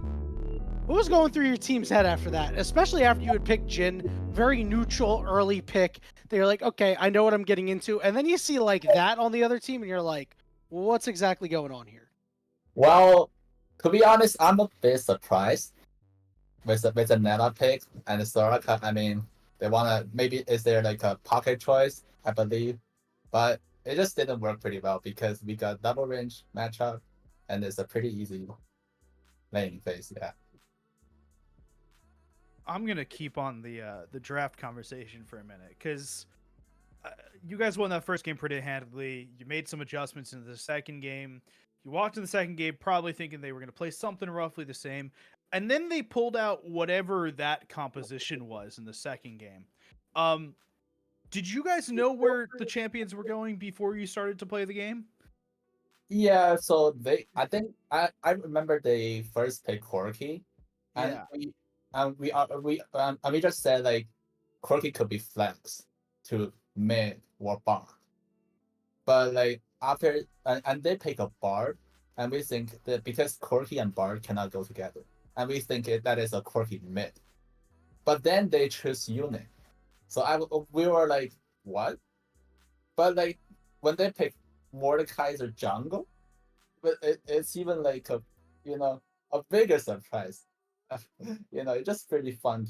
Speaker 1: what was going through your team's head after that? Especially after you had picked Jin, very neutral early pick. They're like, okay, I know what I'm getting into. And then you see like that on the other team, and you're like, well, what's exactly going on here?
Speaker 3: Well, to be honest, I'm a bit surprised with the meta pick and the Soraka. I mean, they wanna maybe is there like a pocket choice, I believe, but it just didn't work pretty well because we got double range matchup, and it's a pretty easy laning phase. Yeah.
Speaker 2: I'm gonna keep on the draft conversation for a minute because you guys won that first game pretty handedly. You made some adjustments into the second game. You walked in the second game probably thinking they were gonna play something roughly the same, and then they pulled out whatever that composition was in the second game. Um, did you guys know where the champions were going before you started to play the game?
Speaker 3: Yeah. So I think I remember they first picked Corki, and
Speaker 2: Yeah.
Speaker 3: we just said like Corki could be flex to mid or bot. But like after and they pick a Bard, and we think that because Corki and Bard cannot go together, and we think that is a Corki mid. But then they choose unit, so we were like, what? But like when they pick Mordekaiser jungle, but it's even like a you know a bigger surprise. It's just pretty fun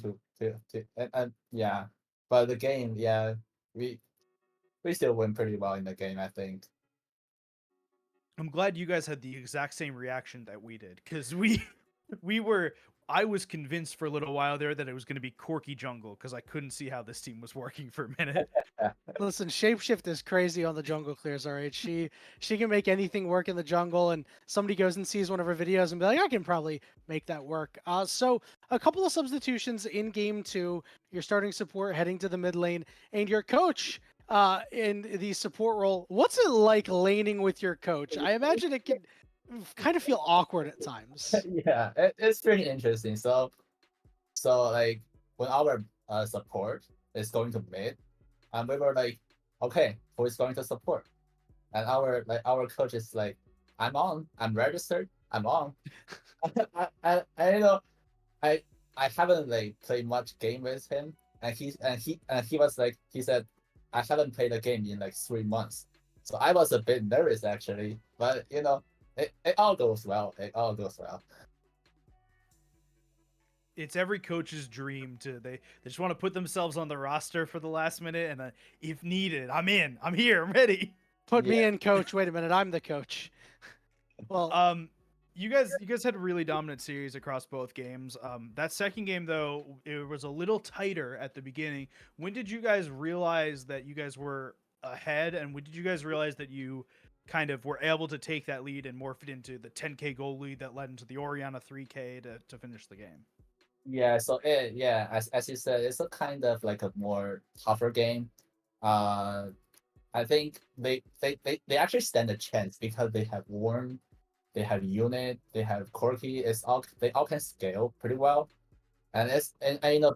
Speaker 3: and yeah. But the game, yeah, we we still win pretty well in the game, I think.
Speaker 2: I'm glad you guys had the exact same reaction that we did because we were I was convinced for a little while there that it was going to be Corky Jungle because I couldn't see how this team was working for a minute.
Speaker 1: Listen, Shapeshift is crazy on the jungle clears, all right? She can make anything work in the jungle, and somebody goes and sees one of her videos and be like, I can probably make that work. So a couple of substitutions in game two. Your starting support heading to the mid lane, and your coach in the support role. What's it like laning with your coach? I imagine it can kind of feel awkward at times.
Speaker 3: Yeah, it's pretty interesting. So like when our support is going to mid, and we were like, okay, who is going to support? And our coach is like, I'm registered, I'm on. I I I haven't like played much game with him, and he was like, he said, I haven't played a game in like 3 months. So I was a bit nervous actually, but it all goes well. It all goes well.
Speaker 2: It's every coach's dream to they just want to put themselves on the roster for the last minute and if needed, I'm in, I'm here, I'm ready.
Speaker 1: Put me
Speaker 3: Yeah.
Speaker 1: in, coach. Wait a minute, I'm the coach. Well,
Speaker 2: You guys had a really dominant series across both games. That second game though, it was a little tighter at the beginning. When did you guys realize that you guys were ahead, and when did you guys realize that you kind of were able to take that lead and morph it into the 10k goal lead that led into the Oriana 3k to finish the game?
Speaker 3: Yeah, so yeah, as you said, it's a kind of like a more tougher game. Uh, I think they actually stand a chance because they have Worm, they have Unit, they have Corky. They all can scale pretty well, and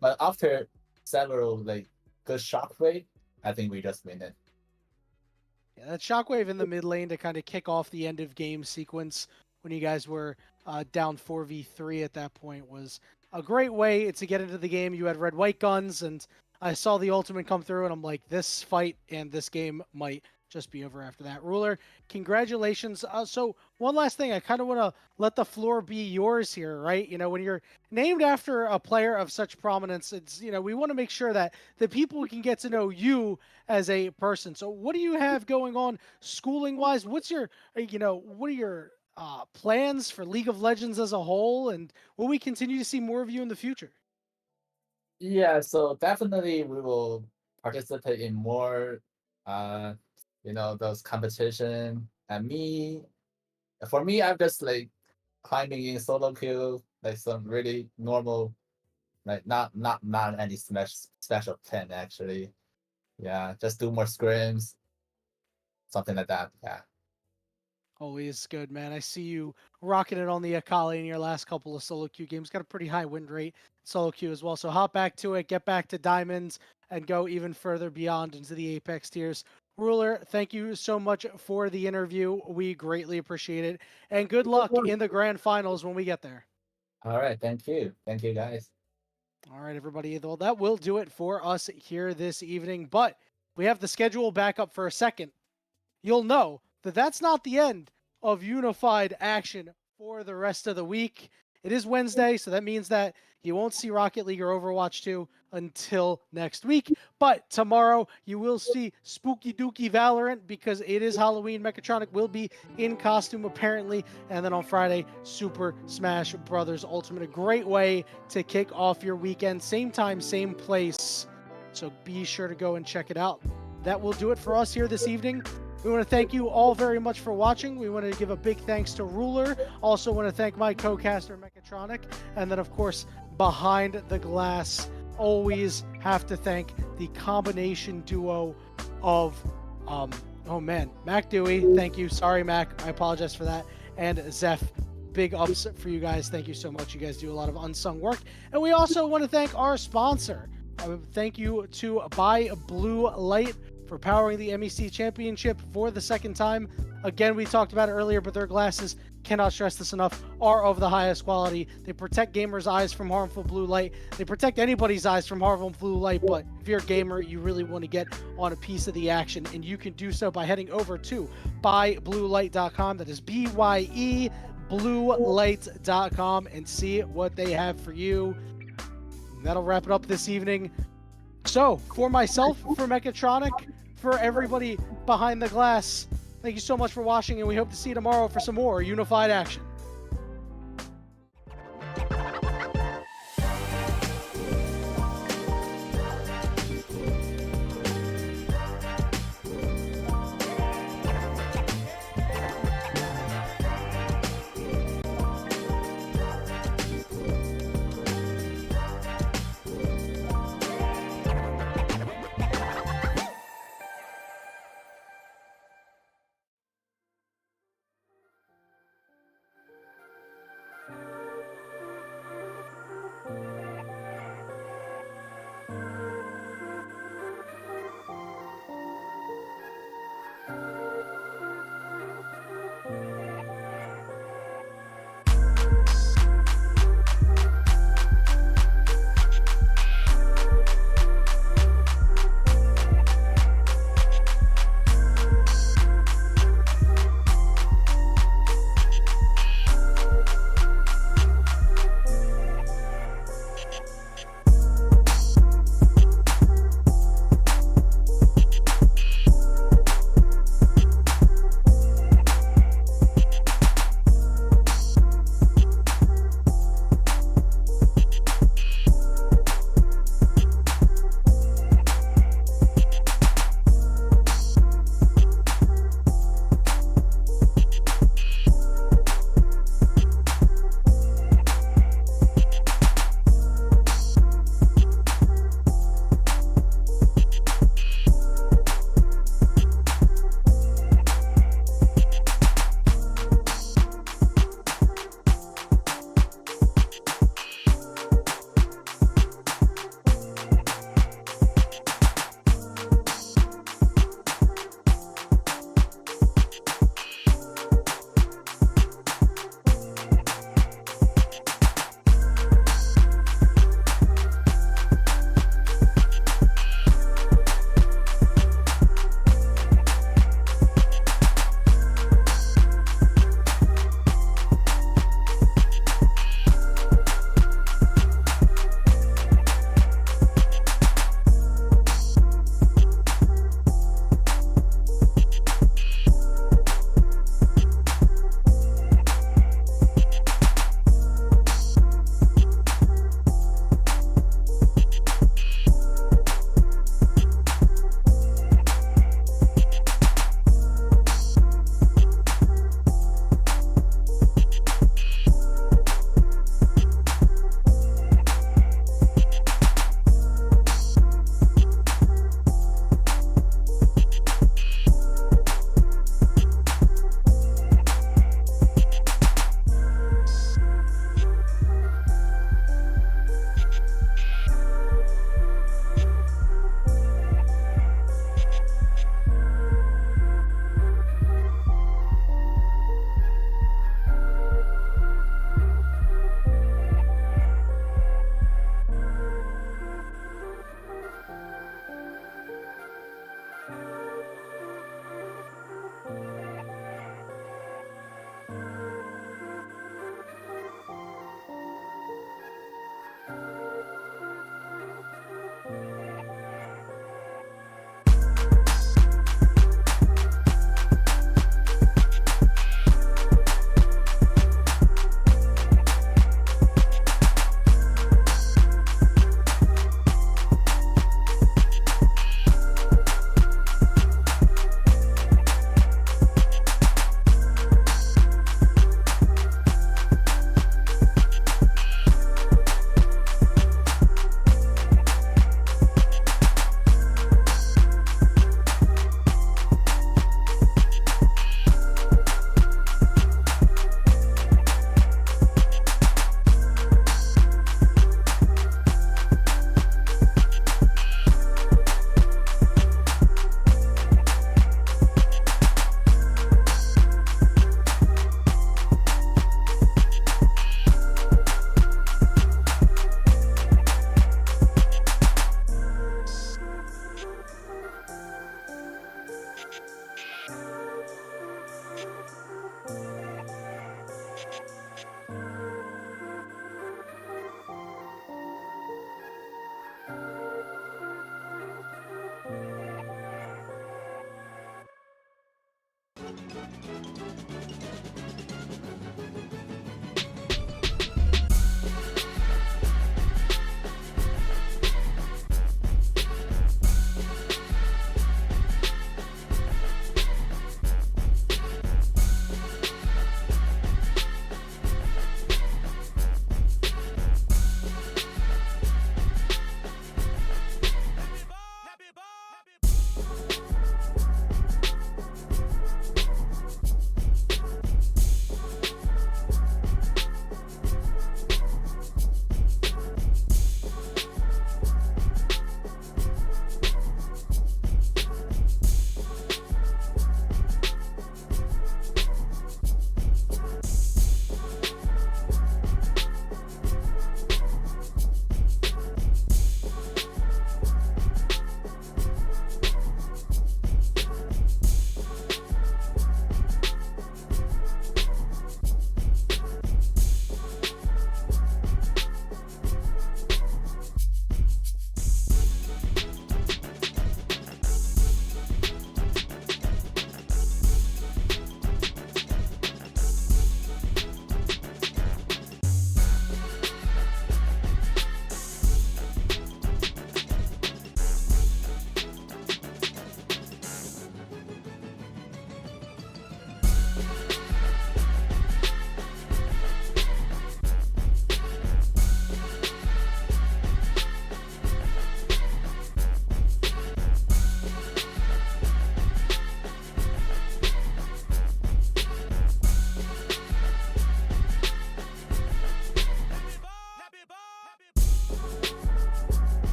Speaker 3: but after several like good shockwave, I think we just win it.
Speaker 1: yeah, that shockwave in the mid lane to kind of kick off the end of game sequence when you guys were down 4v3 at that point was a great way to get into the game. You had red white guns, and I saw the ultimate come through, and I'm like, this fight and this game might just be over after that. Ruler, congratulations. So one last thing, I kind of want to let the floor be yours here, right? When you're named after a player of such prominence, it's we want to make sure that the people can get to know you as a person. So what do you have going on schooling wise? What's your what are your plans for League of Legends as a whole, and will we continue to see more of you in the future?
Speaker 3: Yeah, so definitely we will participate in more, uh, those competition. And for me, I'm just like climbing in solo queue, like some really normal, like not any special plan actually. Yeah, just do more scrims, something like that. Yeah.
Speaker 1: Always good, man. I see you rocking it on the Akali in your last couple of solo queue games. Got a pretty high win rate solo queue as well. So hop back to it, get back to diamonds, and go even further beyond into the Apex tiers. Ruler, thank you so much for the interview. We greatly appreciate it. And good luck in the grand finals when we get there.
Speaker 3: All right, thank you. Thank you guys.
Speaker 1: All right, everybody. Well, that will do it for us here this evening. But we have the schedule back up for a second. You'll know that that's not the end of unified action for the rest of the week. It is Wednesday, so that means that you won't see Rocket League or Overwatch 2 until next week. But tomorrow you will see Spooky Dookie Valorant because it is Halloween. Mechatronic will be in costume apparently. And then on Friday, Super Smash Brothers Ultimate. A great way to kick off your weekend. Same time, same place. So be sure to go and check it out. That will do it for us here this evening. We want to thank you all very much for watching. We want to give a big thanks to Ruler. Also want to thank my co-caster Mechatronic. And then, of course, behind the glass, always have to thank the combination duo of, oh man, Mac Dewey. Thank you. Sorry, Mac. I apologize for that. And Zeph. Big ups for you guys. Thank you so much. You guys do a lot of unsung work. And we also want to thank our sponsor. Thank you to Buy Blue Light for powering the MEC Championship for the second time. Again, we talked about it earlier, but their glasses, cannot stress this enough, are of the highest quality. They protect gamers' eyes from harmful blue light. They protect anybody's eyes from harmful blue light, but if you're a gamer, you really want to get on a piece of the action, and you can do so by heading over to buybluelight.com. That is BYE bluelight.com, and see what they have for you. And that'll wrap it up this evening. So, for myself, for Mechatronic, for everybody behind the glass, thank you so much for watching, and we hope to see you tomorrow for some more unified action.